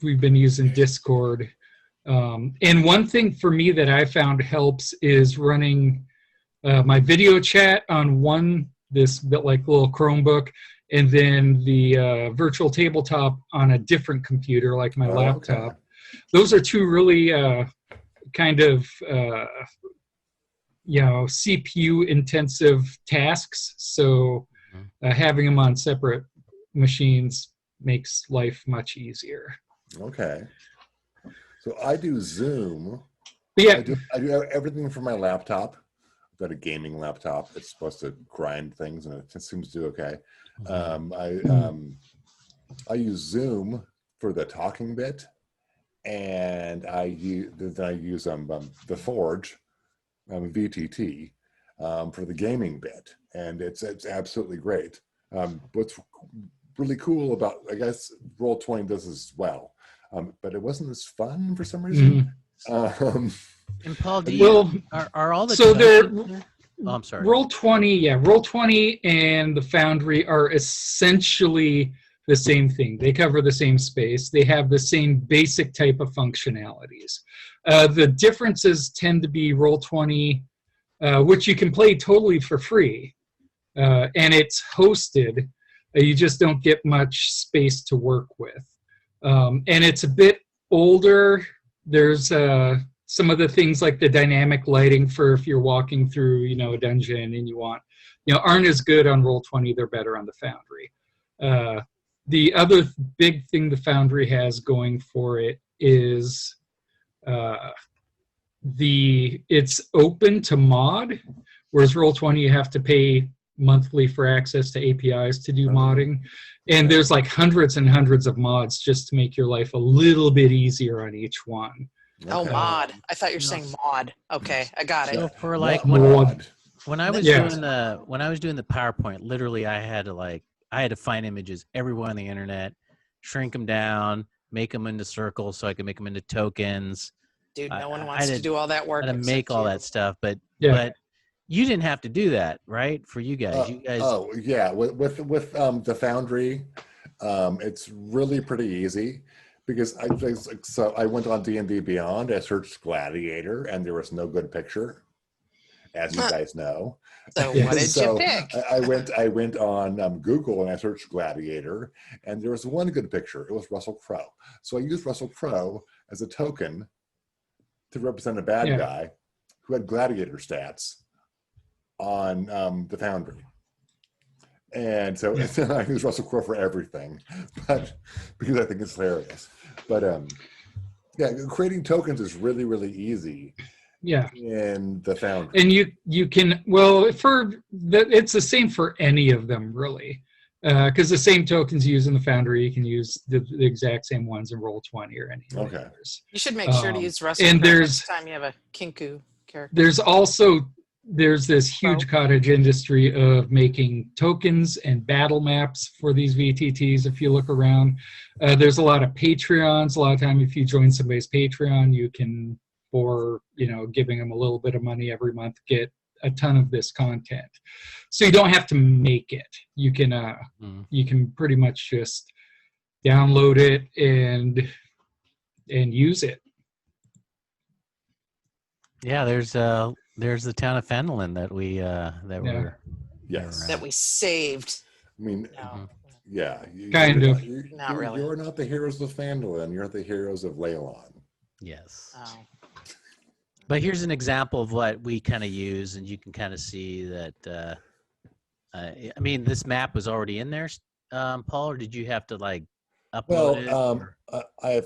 we've been using Discord. And one thing for me that I found helps is running my video chat on this bit like little Chromebook, and then the virtual tabletop on a different computer like my laptop. Okay. Those are two really kind of CPU intensive tasks. So having them on separate machines makes life much easier. Okay. So I do Zoom. Yeah. I do everything from my laptop. I've got a gaming laptop. It's supposed to grind things, and it seems to do okay. I use Zoom for the talking bit, and I use the Forge, VTT, for the gaming bit, and it's absolutely great. What's really cool about, I guess, Roll20 does as well, but it wasn't as fun for some reason. And Paul, are all the so they're I'm sorry. Roll20 and the Foundry are essentially the same thing. They cover the same space. They have the same basic type of functionalities. The differences tend to be Roll20, which you can play totally for free, and it's hosted. You just don't get much space to work with, and it's a bit older. There's some of the things like the dynamic lighting for if you're walking through, a dungeon and you want, aren't as good on Roll20. They're better on the Foundry. The other big thing the Foundry has going for it is it's open to mod, whereas Roll20 you have to pay monthly for access to APIs to do modding. And there's like hundreds and hundreds of mods just to make your life a little bit easier on each one. Oh, mod. I thought you were saying mod. Okay, I got it. So for like when I was doing the PowerPoint, literally I had to find images everywhere on the internet, shrink them down, make them into circles so I could make them into tokens. Dude, no one wants to do all that work. I had to make all that stuff, but you didn't have to do that, right? For you guys, Oh yeah, with the Foundry, it's really pretty easy. Because I went on D&D Beyond, I searched Gladiator, and there was no good picture, as you guys know. So what did you pick? I went on Google and I searched Gladiator, and there was one good picture. It was Russell Crowe. So I used Russell Crowe as a token to represent a bad guy who had Gladiator stats on the Foundry. And so I use Russell Crowe for everything, but because I think it's hilarious. But creating tokens is really, really easy. Yeah. In the Foundry. And you can, it's the same for any of them really, because the same tokens used in the Foundry, you can use the exact same ones in Roll20 or any of the others. You should make sure to use Russell and Crowe next time you have a Kinku character. There's this huge cottage industry of making tokens and battle maps for these VTTs. If you look around, there's a lot of Patreons. A lot of time, if you join somebody's Patreon, you can, for giving them a little bit of money every month, get a ton of this content. So you don't have to make it. You can pretty much just download it and use it. Yeah, there's the town of Fenelon that we that we saved. I mean, kind of. Not really. You're not the heroes of Fenelon. You're the heroes of Leylon. Yes. Oh. But here's an example of what we kind of use, and you can kind of see that. I mean, this map was already in there, Paul, or did you have to upload it? I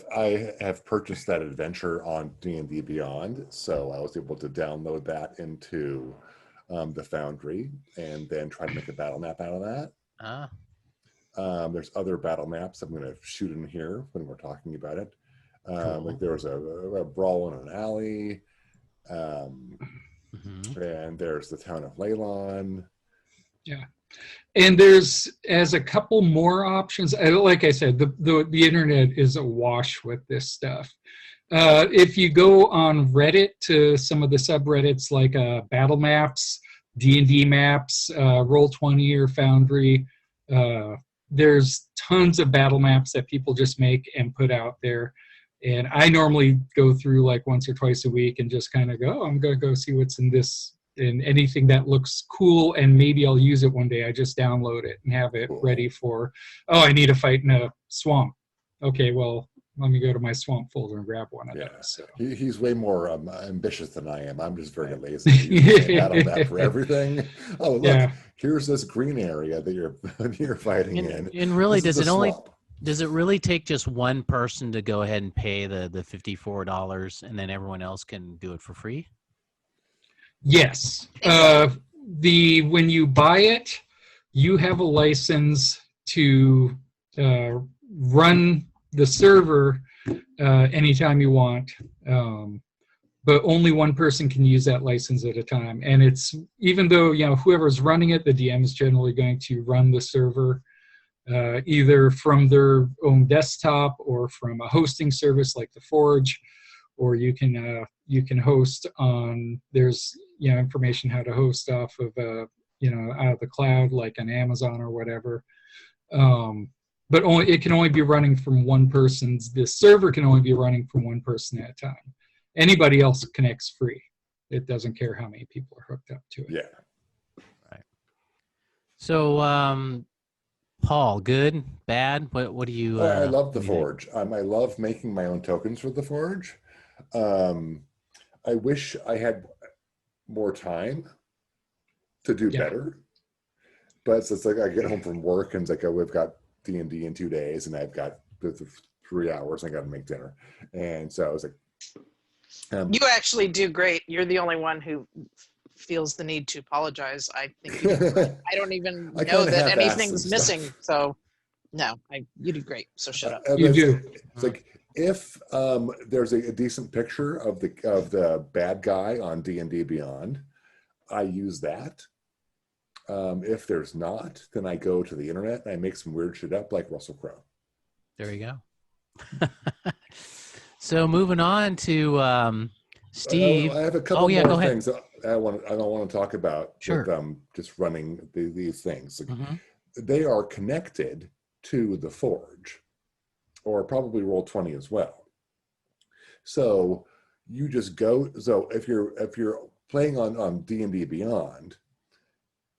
have purchased that adventure on D&D Beyond, so I was able to download that into the Foundry, and then try to make a battle map out of that. There's other battle maps I'm going to shoot in here when we're talking about it. Cool. Like there was a brawl in an alley, and there's the town of Leylon. Yeah. And there's as a couple more options. Like I said, the internet is awash with this stuff. If you go on Reddit to some of the subreddits like Battle Maps, D&D Maps, Roll20 or Foundry, there's tons of battle maps that people just make and put out there. And I normally go through like once or twice a week and just kind of go, I'm going to go see what's in this. And anything that looks cool and maybe I'll use it one day, I just download it and have it ready for, I need a fight in a swamp. Okay, well, let me go to my swamp folder and grab one of those. So. He's way more ambitious than I am. I'm just very lazy. You battle map for everything. Oh, look, here's this green area that you're fighting in. And really, does it really take just one person to go ahead and pay the $54 and then everyone else can do it for free? Yes. When you buy it, you have a license to run the server anytime you want, but only one person can use that license at a time. And it's, even though whoever's running it, the DM is generally going to run the server either from their own desktop or from a hosting service like the Forge, or you can host on, there's information how to host off of out of the cloud like on Amazon or whatever. But it can only be running from one person's. The server can only be running from one person at a time. Anybody else connects free. It doesn't care how many people are hooked up to it. Yeah. Right. So, Paul, good, bad? What do you? I love the Forge. I love making my own tokens for the Forge. I wish I had more time to do better, but it's like I get home from work and it's like, we've got D&D in 2 days and I've got 3 hours and I got to make dinner. And so I was like, you actually do great. You're the only one who feels the need to apologize. I think you do great. I don't even know that anything's missing. So no, you do great. So shut up. You do. It's like, if there's a decent picture of the bad guy on D&D Beyond, I use that. If there's not, then I go to the internet and I make some weird shit up like Russell Crowe. There you go. So moving on to Steve. I have a couple go more ahead. things I want to talk about. Sure. With, just running these things. They are connected to the Forge, or probably Roll20 as well. So you just go. So if you're playing on D&D Beyond,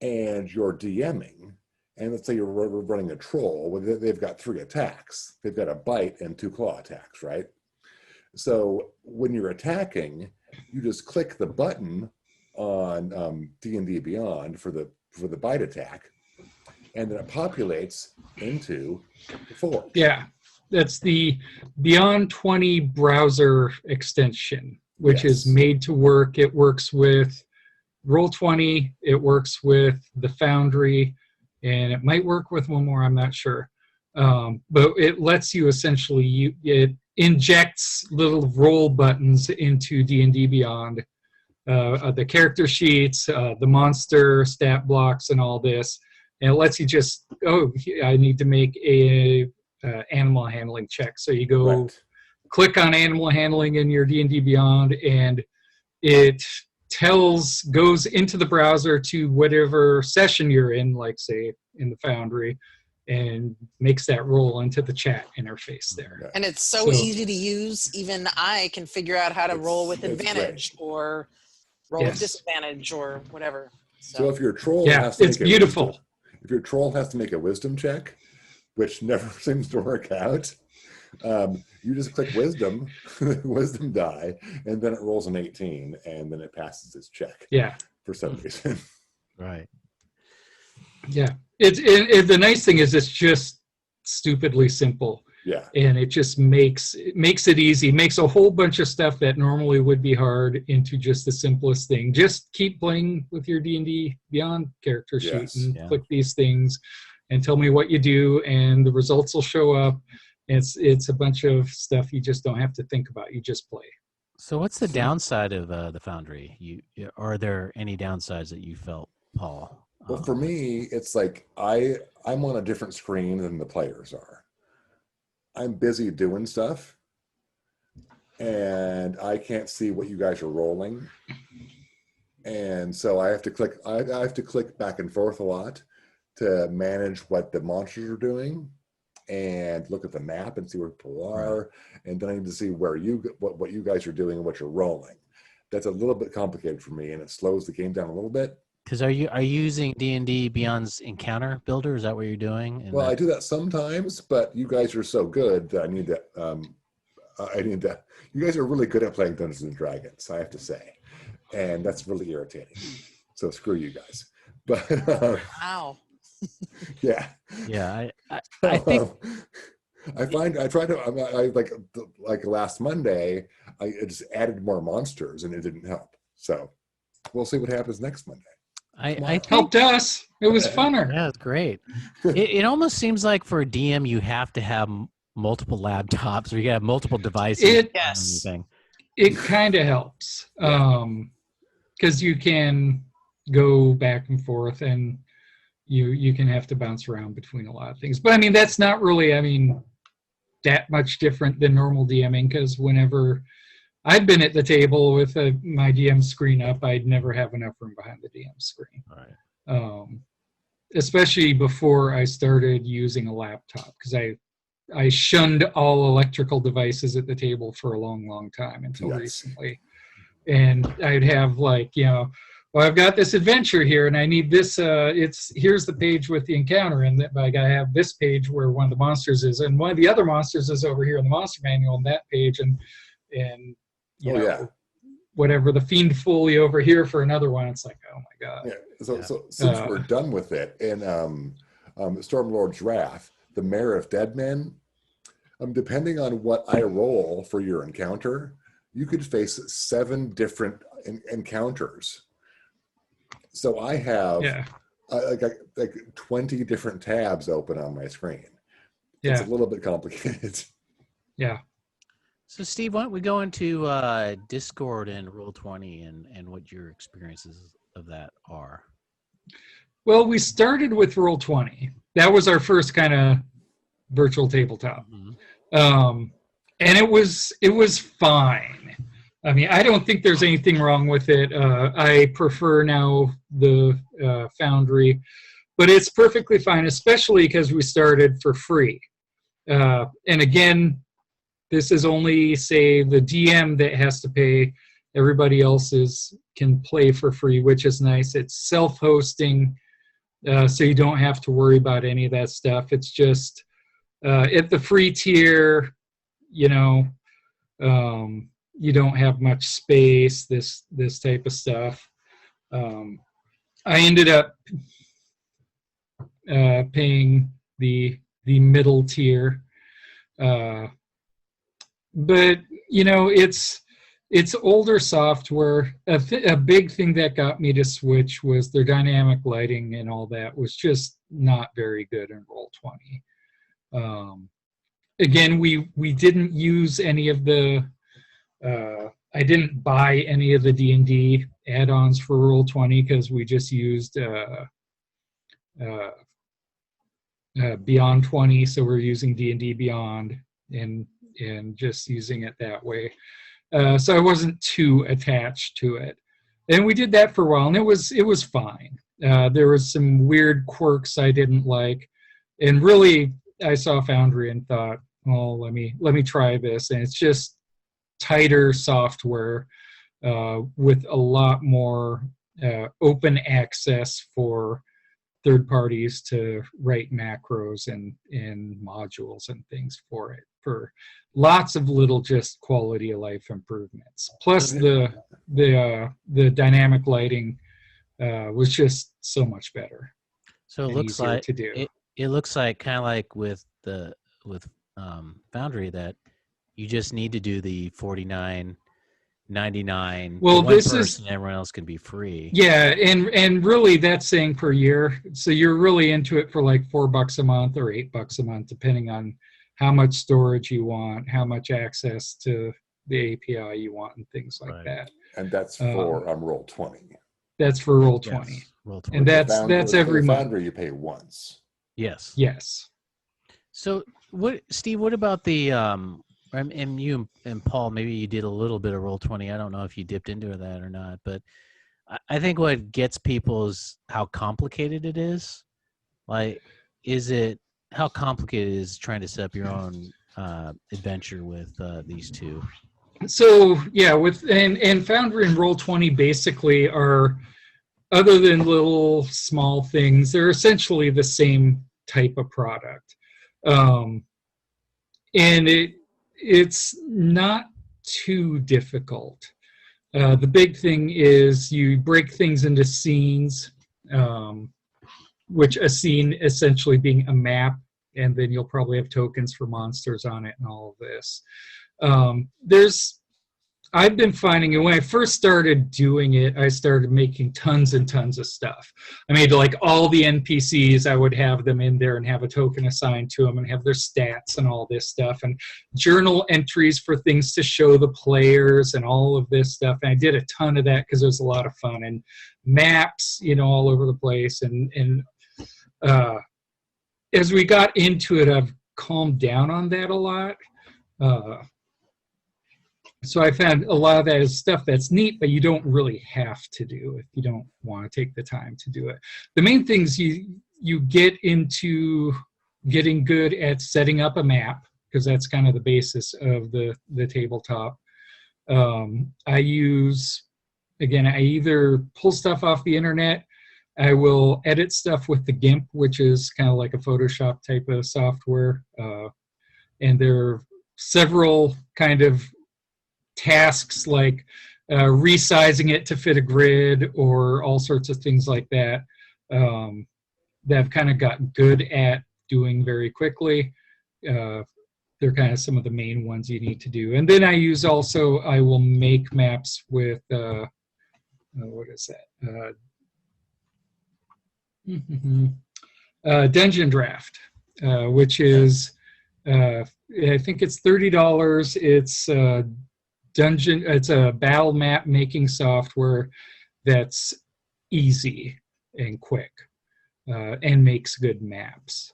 and you're DMing, and let's say you're running a troll, well, they've got 3 attacks. They've got a bite and 2 claw attacks, right? So when you're attacking, you just click the button on D&D Beyond for the bite attack, and then it populates into the Forge. Yeah, that's the Beyond 20 browser extension, which is made to work. It works with Roll20, it works with the Foundry, and it might work with one more, I'm not sure. But it lets you essentially, it injects little roll buttons into D&D Beyond, the character sheets, the monster stat blocks and all this. And it lets you just, I need to make a animal handling check. So you go click on animal handling in your D&D Beyond, and it goes into the browser to whatever session you're in, like say in the Foundry, and makes that roll into the chat interface there. And it's so easy to use. Even I can figure out how to roll with advantage or roll with disadvantage or whatever. So if your troll has to it's beautiful. If your troll has to make a wisdom check, which never seems to work out, you just click wisdom die, and then it rolls an 18, and then it passes its check. Yeah. For some reason. Right. Yeah. The nice thing is it's just stupidly simple. Yeah. And it just makes it easy, makes a whole bunch of stuff that normally would be hard into just the simplest thing. Just keep playing with your D&D Beyond character sheet Yes. and Yeah. click these things and tell me what you do, and the results will show up. It's a bunch of stuff you just don't have to think about. You just play. So what's the downside of the Foundry? Are there any downsides that you felt, Paul? Well, for me, it's like I'm on a different screen than the players are. I'm busy doing stuff, and I can't see what you guys are rolling, and so I have to click. I have to click back and forth a lot to manage what the monsters are doing, and look at the map and see where people are, and then I need to see where what you guys are doing and what you're rolling. That's a little bit complicated for me, and it slows the game down a little bit. Because are you using D&D Beyond's encounter builder? Is that what you're doing? And Well, I do that sometimes, but you guys are so good that I need to. You guys are really good at playing Dungeons and Dragons, I have to say, and that's really irritating. So screw you guys. But Wow. yeah, I think I try to. Like last Monday, I just added more monsters, and it didn't help. So we'll see what happens next Monday. I think Helped us. It was funner. yeah, it's great. It almost seems like for a DM you have to have multiple laptops, or you have multiple devices. Yes. It kind of helps because you can go back and forth, and you can have to bounce around between a lot of things. But I mean, that's not really that much different than normal DMing, because whenever I've been at the table with my DM screen up, I'd never have enough room behind the DM screen. Right. Especially before I started using a laptop, because I shunned all electrical devices at the table for a long, long time until recently. And I'd have well, I've got this adventure here, and I need this. Here's the page with the encounter, and I gotta have this page where one of the monsters is, and one of the other monsters is over here in the monster manual on that page, and you know, whatever, the fiend foley over here for another one. It's like, oh my god. Yeah. So since we're done with it, in Stormlord's Wrath, the Mayor of Dead Men, depending on what I roll for your encounter, you could face 7 different encounters. So I have like 20 different tabs open on my screen. It's a little bit complicated. Yeah. So Steve, why don't we go into Discord and Roll20 and what your experiences of that are? Well, we started with Roll20. That was our first kind of virtual tabletop. Mm-hmm. And it was fine. I mean, I don't think there's anything wrong with it. I prefer now the Foundry, but it's perfectly fine, especially because we started for free. And again, this is only, say, the DM that has to pay. Everybody else can play for free, which is nice. It's self-hosting, so you don't have to worry about any of that stuff. It's just at the free tier, you don't have much space, this type of stuff. I ended up paying the middle tier, but it's older software. A big thing that got me to switch was their dynamic lighting, and all that was just not very good in Roll20. Again, we didn't use any of the I didn't buy any of the D&D add-ons for Roll20 because we just used Beyond 20, so we're using D&D Beyond and just using it that way. So I wasn't too attached to it, and we did that for a while, and it was fine. There was some weird quirks I didn't like, and really I saw Foundry and thought, well, let me try this, and it's just tighter software with a lot more open access for third parties to write macros and modules and things for it, for lots of little just quality of life improvements. Plus the dynamic lighting was just so much better. So it looks like to do. It looks like kind of like with Foundry that you just need to do the $49.99. Well, for one this person, is everyone else can be free. yeah, and really that's saying per year. So you're really into it for like $4 a month or $8 a month, depending on how much storage you want, how much access to the API you want, and things like Right. that. And that's for Roll20. That's for Roll20, Yes, Roll20. and that's every for the month. Foundry you pay once. Yes. Yes. So, Steve? What about the and you and Paul? Maybe you did a little bit of Roll20. I don't know if you dipped into that or not, but I think what gets people is how complicated it is. Like, how complicated is trying to set up your own adventure with these two? So yeah, and Foundry and Roll20 basically are, other than little small things, they're essentially the same type of product. And it's not too difficult. The big thing is you break things into scenes, which a scene essentially being a map, and then you'll probably have tokens for monsters on it and all of this. I've been finding, and when I first started doing it, I started making tons and tons of stuff. I made like all the NPCs, I would have them in there and have a token assigned to them and have their stats and all this stuff, and journal entries for things to show the players and all of this stuff. And I did a ton of that because it was a lot of fun, and maps, all over the place. And as we got into it, I've calmed down on that a lot. So I found a lot of that is stuff that's neat, but you don't really have to do if you don't want to take the time to do it. The main things you get into getting good at setting up a map, because that's kind of the basis of the tabletop. I either pull stuff off the internet, I will edit stuff with the GIMP, which is kind of like a Photoshop type of software. And there are several kind of tasks like resizing it to fit a grid or all sorts of things like that that I've kind of got good at doing very quickly. They're kind of some of the main ones you need to do. And then I will make maps with, what is that? Dungeon Draft, which is, I think it's $30. It's a battle map making software that's easy and quick and makes good maps.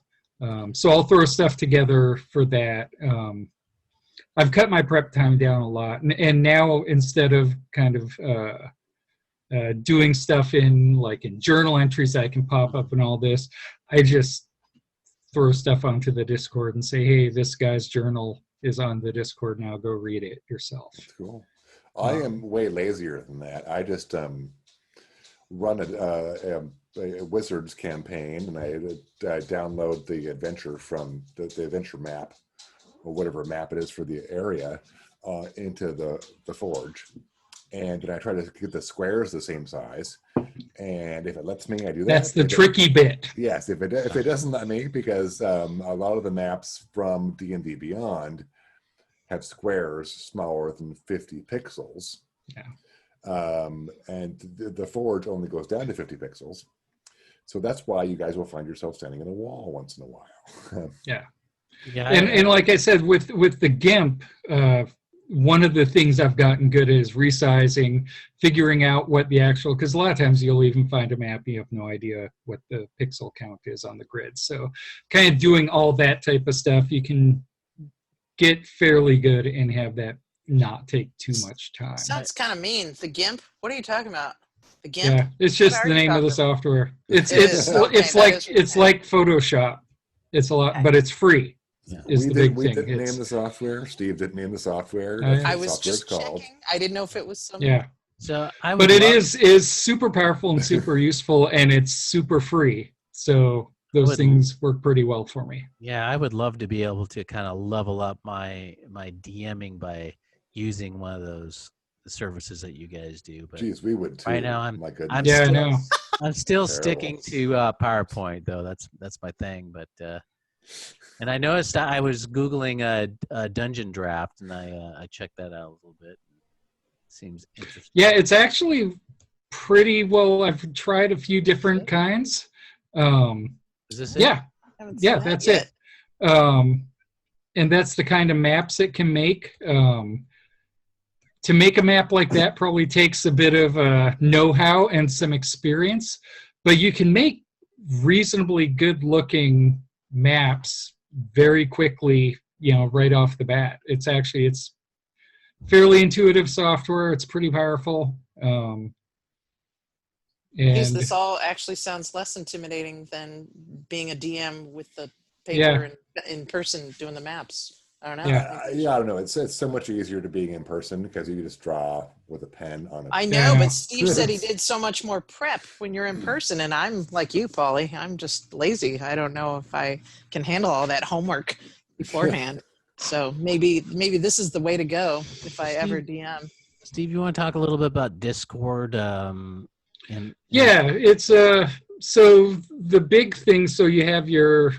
So I'll throw stuff together for that. I've cut my prep time down a lot, and now instead of kind of doing stuff in journal entries that I can pop up and all this, I just throw stuff onto the Discord and say, hey, this guy's journal is on the Discord now, go read it yourself. That's cool. I am way lazier than that. I just run a Wizards campaign, and I download the adventure from the adventure map, or whatever map it is for the area, into the Forge. And then I try to get the squares the same size. And if it lets me, I do that. That's the tricky bit. Yes, if it doesn't let me, because a lot of the maps from D&D Beyond have squares smaller than 50 pixels. Yeah. And the Forge only goes down to 50 pixels. So that's why you guys will find yourself standing in a wall once in a while. Yeah. Yeah. And like I said, with the GIMP, one of the things I've gotten good at is resizing, figuring out what the actual, because a lot of times you'll even find a map, you have no idea what the pixel count is on the grid. So kind of doing all that type of stuff, you can get fairly good and have that not take too much time. Sounds kind of mean. The GIMP? What are you talking about? The GIMP? Yeah, it's just the name of the software. It's like Photoshop. It's a lot, but it's free. Yeah. We didn't name the software. Steve didn't name the software. I was just checking. I didn't know if it was something. Yeah. So but it is super powerful and super useful, and it's super free. So those things work pretty well for me. Yeah, I would love to be able to kind of level up my DMing by using one of those services that you guys do. But geez, we would too. Right now, I'm still sticking to PowerPoint though. That's my thing. But And I noticed I was Googling a dungeon draft, and I checked that out a little bit. Seems interesting. Yeah, it's actually pretty well. I've tried a few different kinds. Is this it? Yeah, Haven't seen yeah, that that's yet. it. And that's the kind of maps it can make. To make a map like that probably takes a bit of know-how and some experience, but you can make reasonably good-looking maps very quickly, right off the bat. It's fairly intuitive software. It's pretty powerful. Geez, And this all actually sounds less intimidating than being a DM with the Yeah. paper and in person doing the maps. I don't know. Yeah. I don't know. It's so much easier to being in person because you just draw with a pen on a. I know, Yeah. but Steve said he did so much more prep when you're in person, and I'm like you, Paulie. I'm just lazy. I don't know if I can handle all that homework beforehand. So maybe this is the way to go if I ever DM. Steve, you want to talk a little bit about Discord? Yeah, it's so the big thing. So you have your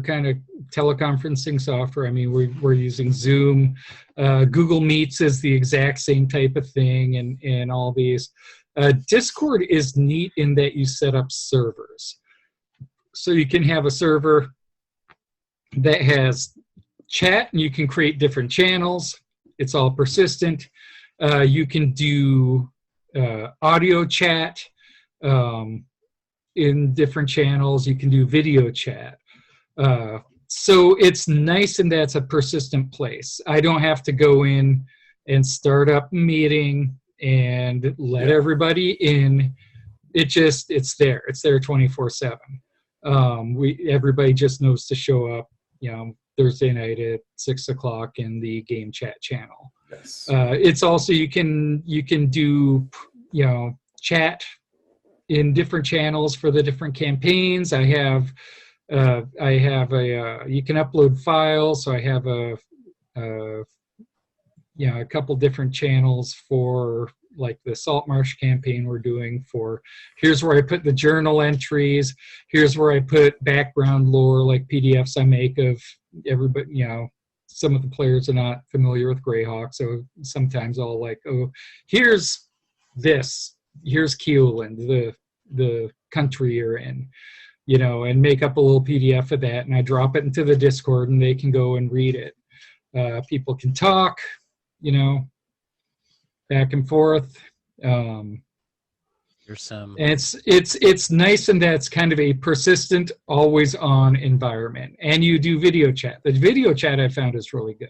kind of teleconferencing software. I mean, we're using Zoom. Google Meets is the exact same type of thing, and all these. Discord is neat in that you set up servers, so you can have a server that has chat, and you can create different channels. It's all persistent. You can do audio chat in different channels. You can do video chat. So it's nice in that it's a persistent place. I don't have to go in and start up a meeting and let everybody in. It's there. It's there 24/7. Everybody just knows to show up, Thursday night at 6:00 in the game chat channel. Yes. It's also you can do chat in different channels for the different campaigns. I have you can upload files, so I have a couple different channels for like the Salt Marsh campaign we're doing. For here's where I put the journal entries, here's where I put background lore, like PDFs I make of everybody. Some of the players are not familiar with Greyhawk, so sometimes I'll here's this, here's Keeland, the country you're in, and make up a little PDF of that, and I drop it into the Discord, and they can go and read it. People can talk, back and forth. There's some. And it's nice in that it's kind of a persistent, always on environment, and you do video chat. The video chat I found is really good.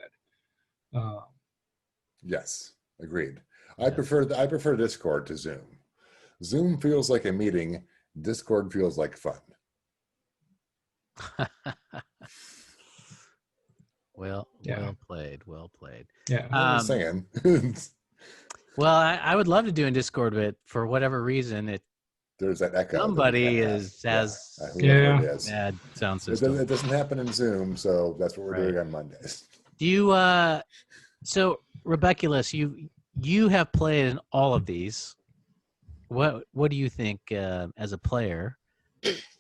Yes, agreed. I prefer Discord to Zoom. Zoom feels like a meeting. Discord feels like fun. Well played. Yeah. I'm just saying. Well, I would love to do in Discord, but for whatever reason, there's that echo. somebody has. Yeah. It is. bad sound It system. doesn't happen in Zoom, so that's what we're doing on Mondays. Do you? So, Rebeculus, you have played in all of these. What do you think as a player?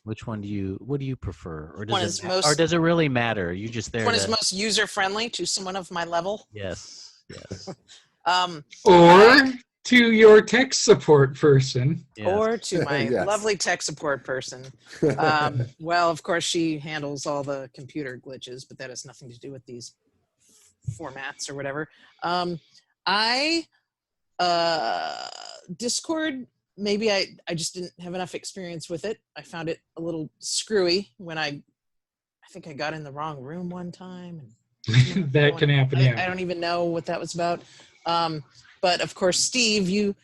Which one what do you prefer, or does it really matter? You just there? Which one is most user friendly to someone of my level? Yes. Or to your tech support person. Yes. Or to my Yes. lovely tech support person. Well, of course, she handles all the computer glitches, but that has nothing to do with these formats or whatever. Discord, maybe I just didn't have enough experience with it. I found it a little screwy when I think I got in the wrong room one time. And That can happen, yeah. I don't even know what that was about. But of course, Steve, you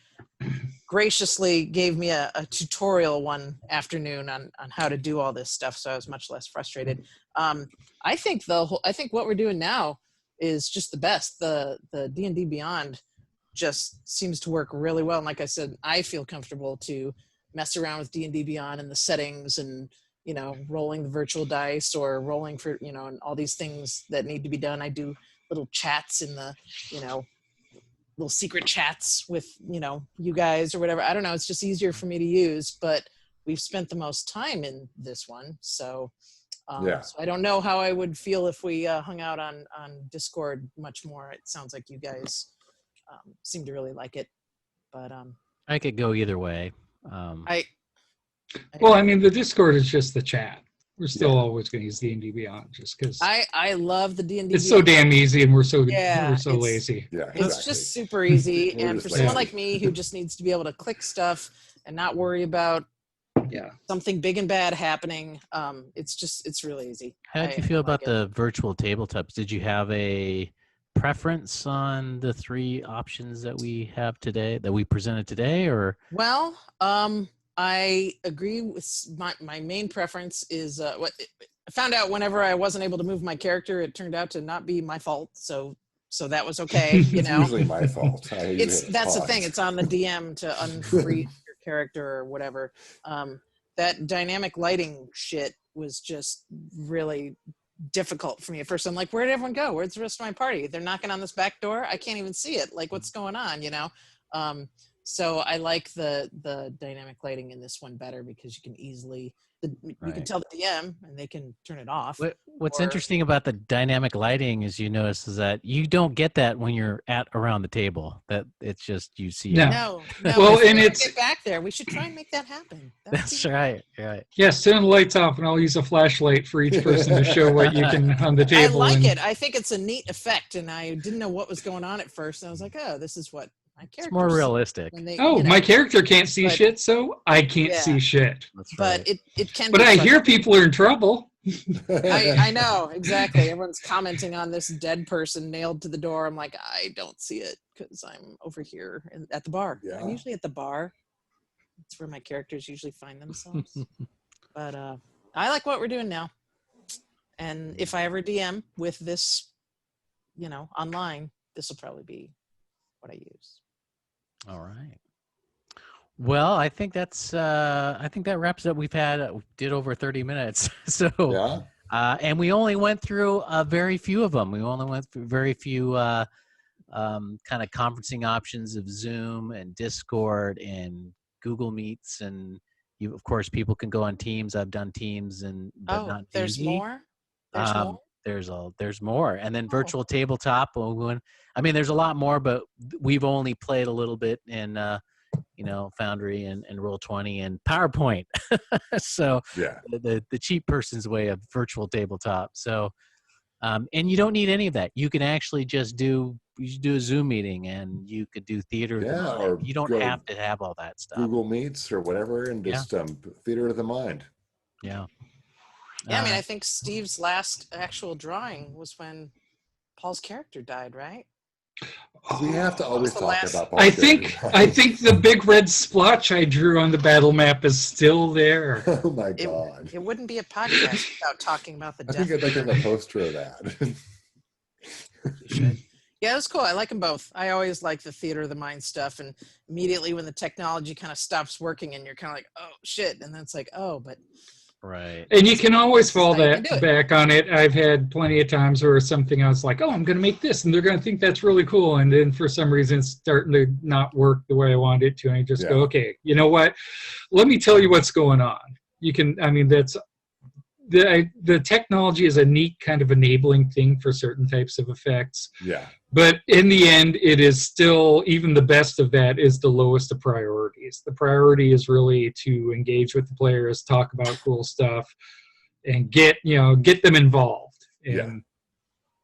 graciously gave me a tutorial one afternoon on how to do all this stuff, so I was much less frustrated. I think what we're doing now is just the best. The D&D Beyond just seems to work really well. And like I said, I feel comfortable to mess around with D&D Beyond and the settings and rolling the virtual dice or rolling for and all these things that need to be done. I do little chats in the little secret chats with you guys or whatever. I don't know, it's just easier for me to use, but we've spent the most time in this one, so So I don't know how I would feel if we hung out on Discord much more. It sounds like you guys seem to really like it, but I could go either way. Well, I mean, the Discord is just the chat. We're still always going to use D&D Beyond just because I love the D&D. It's so damn easy, and we're so it's lazy. Yeah, exactly. It's just super easy, We're and just for someone lazy. like me who just needs to be able to click stuff and not worry about something big and bad happening, it's really easy. How did you feel about the virtual tabletops? Did you have a preference on the 3 options that we have today, that we presented today, or? Well, I agree with my main preference is what I found out whenever I wasn't able to move my character, it turned out to not be my fault. So that was okay. You It's know, usually my fault. That's the thing. It's on the DM to unfreeze your character or whatever. That dynamic lighting shit was just really difficult for me at first. I'm like, where did everyone go? Where's the rest of my party? They're knocking on this back door. I can't even see it. Like, what's going on? You know. So I like the dynamic lighting in this one better because you can easily you can tell the DM and they can turn it off. What's interesting about the dynamic lighting is you notice is that you don't get that when you're around the table. That it's just you see. No. Well, and it's get back there. We should try and make that happen. That's right. Yes, turn the lights off, and I'll use a flashlight for each person to show what you can on the table. I like it. I think it's a neat effect, and I didn't know what was going on at first. And I was like, oh, this is what. It's more realistic. My character can't see shit, so I can't see shit. That's right. But it can. But I hear people are in trouble. I know exactly. Everyone's commenting on this dead person nailed to the door. I'm like, I don't see it because I'm over here at the bar. Yeah. I'm usually at the bar. That's where my characters usually find themselves. But I like what we're doing now. And if I ever DM with this, online, this will probably be what I use. All right. Well, I think that's. I think that wraps up. We did over 30 minutes. So. Yeah. And we only went through very few of them. We only went through very few kind of conferencing options of Zoom and Discord and Google Meets, and of course people can go on Teams. I've done Teams but not there's DZ. more. There's more, and then virtual tabletop. There's a lot more, but we've only played a little bit in Foundry and Roll20 and PowerPoint. So the cheap person's way of virtual tabletop. So and you don't need any of that. You can actually just do a Zoom meeting, and you could do theater. Or you don't have to have all that stuff. Google Meets or whatever, and just theater of the mind. Yeah. Yeah, I think Steve's last actual drawing was when Paul's character died, right? We have to always talk about Paul's I think the big red splotch I drew on the battle map is still there. Oh my god! It wouldn't be a podcast without talking about the death. I think I'd like to have a poster of that. Yeah, it was cool. I like them both. I always like the theater of the mind stuff, and immediately when the technology kind of stops working and you're kind of like, oh shit, and then it's like, oh, but right. And you can always fall back on it. I've had plenty of times where something I was like, oh, I'm going to make this, and they're going to think that's really cool, and then for some reason it's starting to not work the way I wanted it to, and I just go, okay, you know what? Let me tell you what's going on. You can, that's the technology is a neat kind of enabling thing for certain types of effects. Yeah. But in the end, it is still, even the best of that is the lowest of priorities. The priority is really to engage with the players, talk about cool stuff, and get them involved. And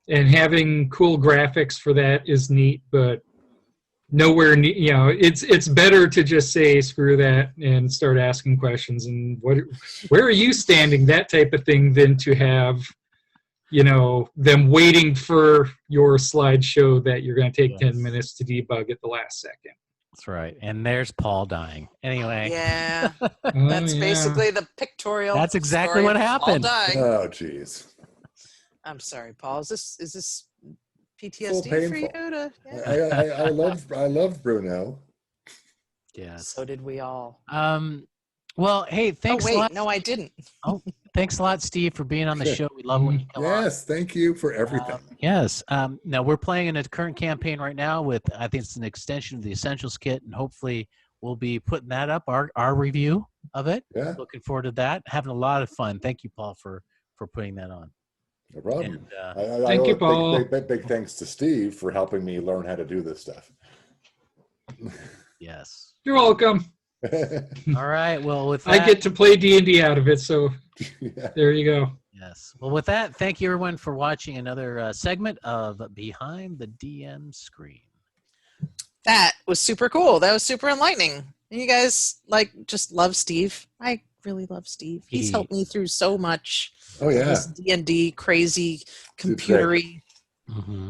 having cool graphics for that is neat, but nowhere it's better to just say screw that and start asking questions and where are you standing, that type of thing, than to have them waiting for your slideshow that you're going to take 10 minutes to debug at the last second. That's right. And there's Paul dying. Anyway. Yeah. That's basically the pictorial. That's exactly what happened. Paul dying. Oh jeez. I'm sorry, Paul. Is this PTSD for you? I loved Bruno. Yeah. So did we all. Well, hey, thanks a lot. No, I didn't. Oh, thanks a lot, Steve, for being on the show. We love when you come on. Yes, thank you for everything. Yes. Now we're playing in a current campaign right now with, I think it's an extension of the Essentials Kit, and hopefully we'll be putting that up, our review of it. Yeah. Looking forward to that. Having a lot of fun. Thank you, Paul, for for putting that on. No problem. And, Thank you, Paul. Big thanks to Steve for helping me learn how to do this stuff. yes. You're welcome. All right. Well, with that, I get to play D&D out of it, so Yeah. there you go. yes. Well, with that, thank you everyone for watching another segment of Behind the DM Screen. That was super cool. That was super enlightening. And you guys just love Steve. I really love Steve. He's helped me through so much. Oh yeah. This D&D crazy computery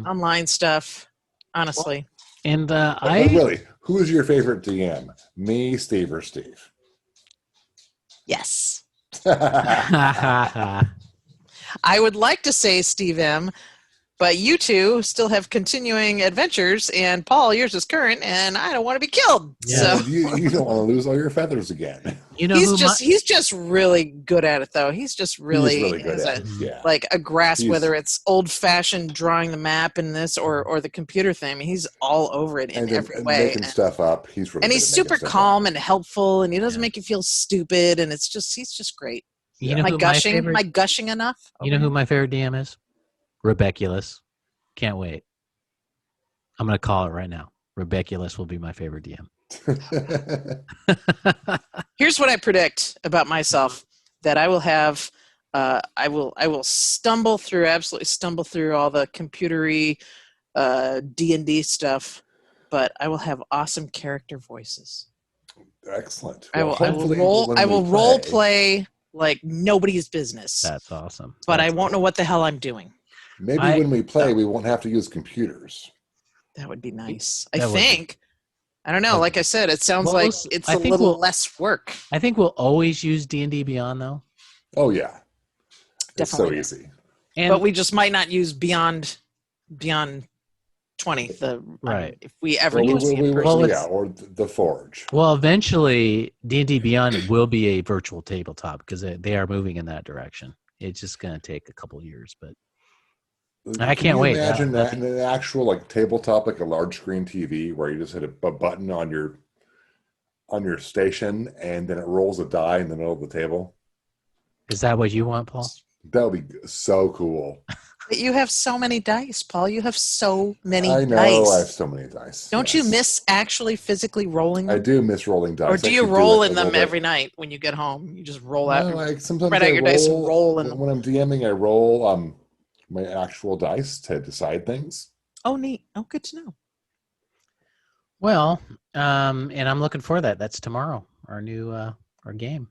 online stuff. Honestly. And But really, who is your favorite DM? Me, Steve, or Steve? Yes. I I would like to say Steve M, but you two still have continuing adventures, and Paul, yours is current, and I don't want to be killed. Yeah. So You don't want to lose all your feathers again. you know he's just really good at it, though. He's just really, He's really good has at it. Yeah. a grasp, He's- whether it's old-fashioned drawing the map in this or the computer thing. I mean, he's all over it in every and way. making stuff up. He's really And good he's at making super stuff calm up. and helpful, and he doesn't Yeah. make you feel stupid, and he's just great. You Yeah. know Am I who gushing? my favorite, Am I gushing enough? you know who my favorite DM is? Rebeculous. Can't wait. I'm going to call it right now. Rebeculous will be my favorite DM. Here's what I predict about myself: that I will have, I will absolutely stumble through all the computery D&D stuff, but I will have awesome character voices. Excellent. I Well, will hopefully roll. when I we will role play like nobody's business, That's awesome. but I That's won't know what the hell I'm doing. Maybe I- when we play, we won't have to use computers. That would be nice. That I would be- think. I don't know. Like I said, it sounds Well, like listen, it's I a think little we'll- less work. I think we'll always use D&D Beyond, though. Oh yeah, Definitely. it's so easy. And But we just might not use beyond 20. Right. If we ever Well, get to see it in person. Well, yeah, or the Forge. well, eventually, D&D Beyond will be a virtual tabletop because they are moving in that direction. It's just going to take a couple of years, but I Can can't you wait. Imagine That'd that in an actual tabletop, like a large screen TV, where you just hit a button on your station, and then it rolls a die in the middle of the table. is that what you want, Paul? That would be so cool. But you have so many dice, Paul. You have so many I know dice. I have so many dice. Don't yes. you miss actually physically rolling them? I do miss rolling dice. Or do I you should roll it in a them little bit. every night when you get home? You just roll out. No, sometimes spread out your dice and roll in them. when I'm DMing, I roll my actual dice to decide things. Oh, neat. Oh, good to know. Well, and I'm looking for that. That's tomorrow. Our new our game.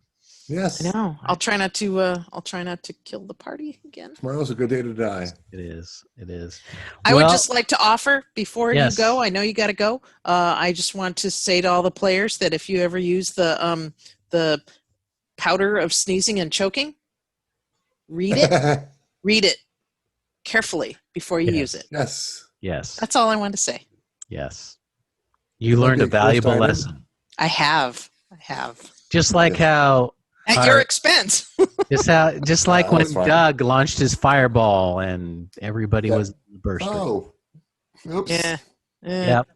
Yes, I know. I'll try not to kill the party again. tomorrow's a good day to die. It is. It is. I would Well, just like to offer before Yes. you go. I know you got to go. I just want to say to all the players that if you ever use the powder of sneezing and choking, read it. Read it carefully before you Yes. use it. Yes. Yes. That's all I wanted to say. Yes. You learned a Okay, first valuable item. lesson. I have. Just like how At All your right. expense. just like when that's fine. Doug launched his fireball and everybody Yeah. was bursting. Oh. Oops. Yeah. Yep.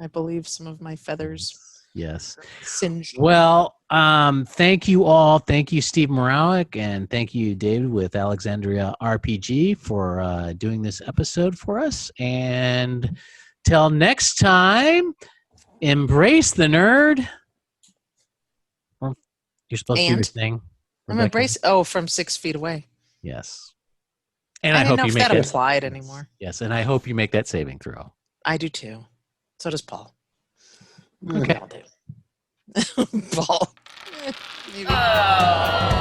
I believe some of my feathers Yes. singed. Well, thank you all. Thank you, Steve Morawick, and thank you, David, with Alexandria RPG for doing this episode for us. And till next time, embrace the nerd. You're supposed to do your And? thing. I'm Rebecca. embracing. Oh, from 6 feet away. Yes. And I I, didn't hope know you if make that it. applied anymore. Yes, and I hope you make that saving throw. I do too. So does Paul. Okay. Paul. Maybe.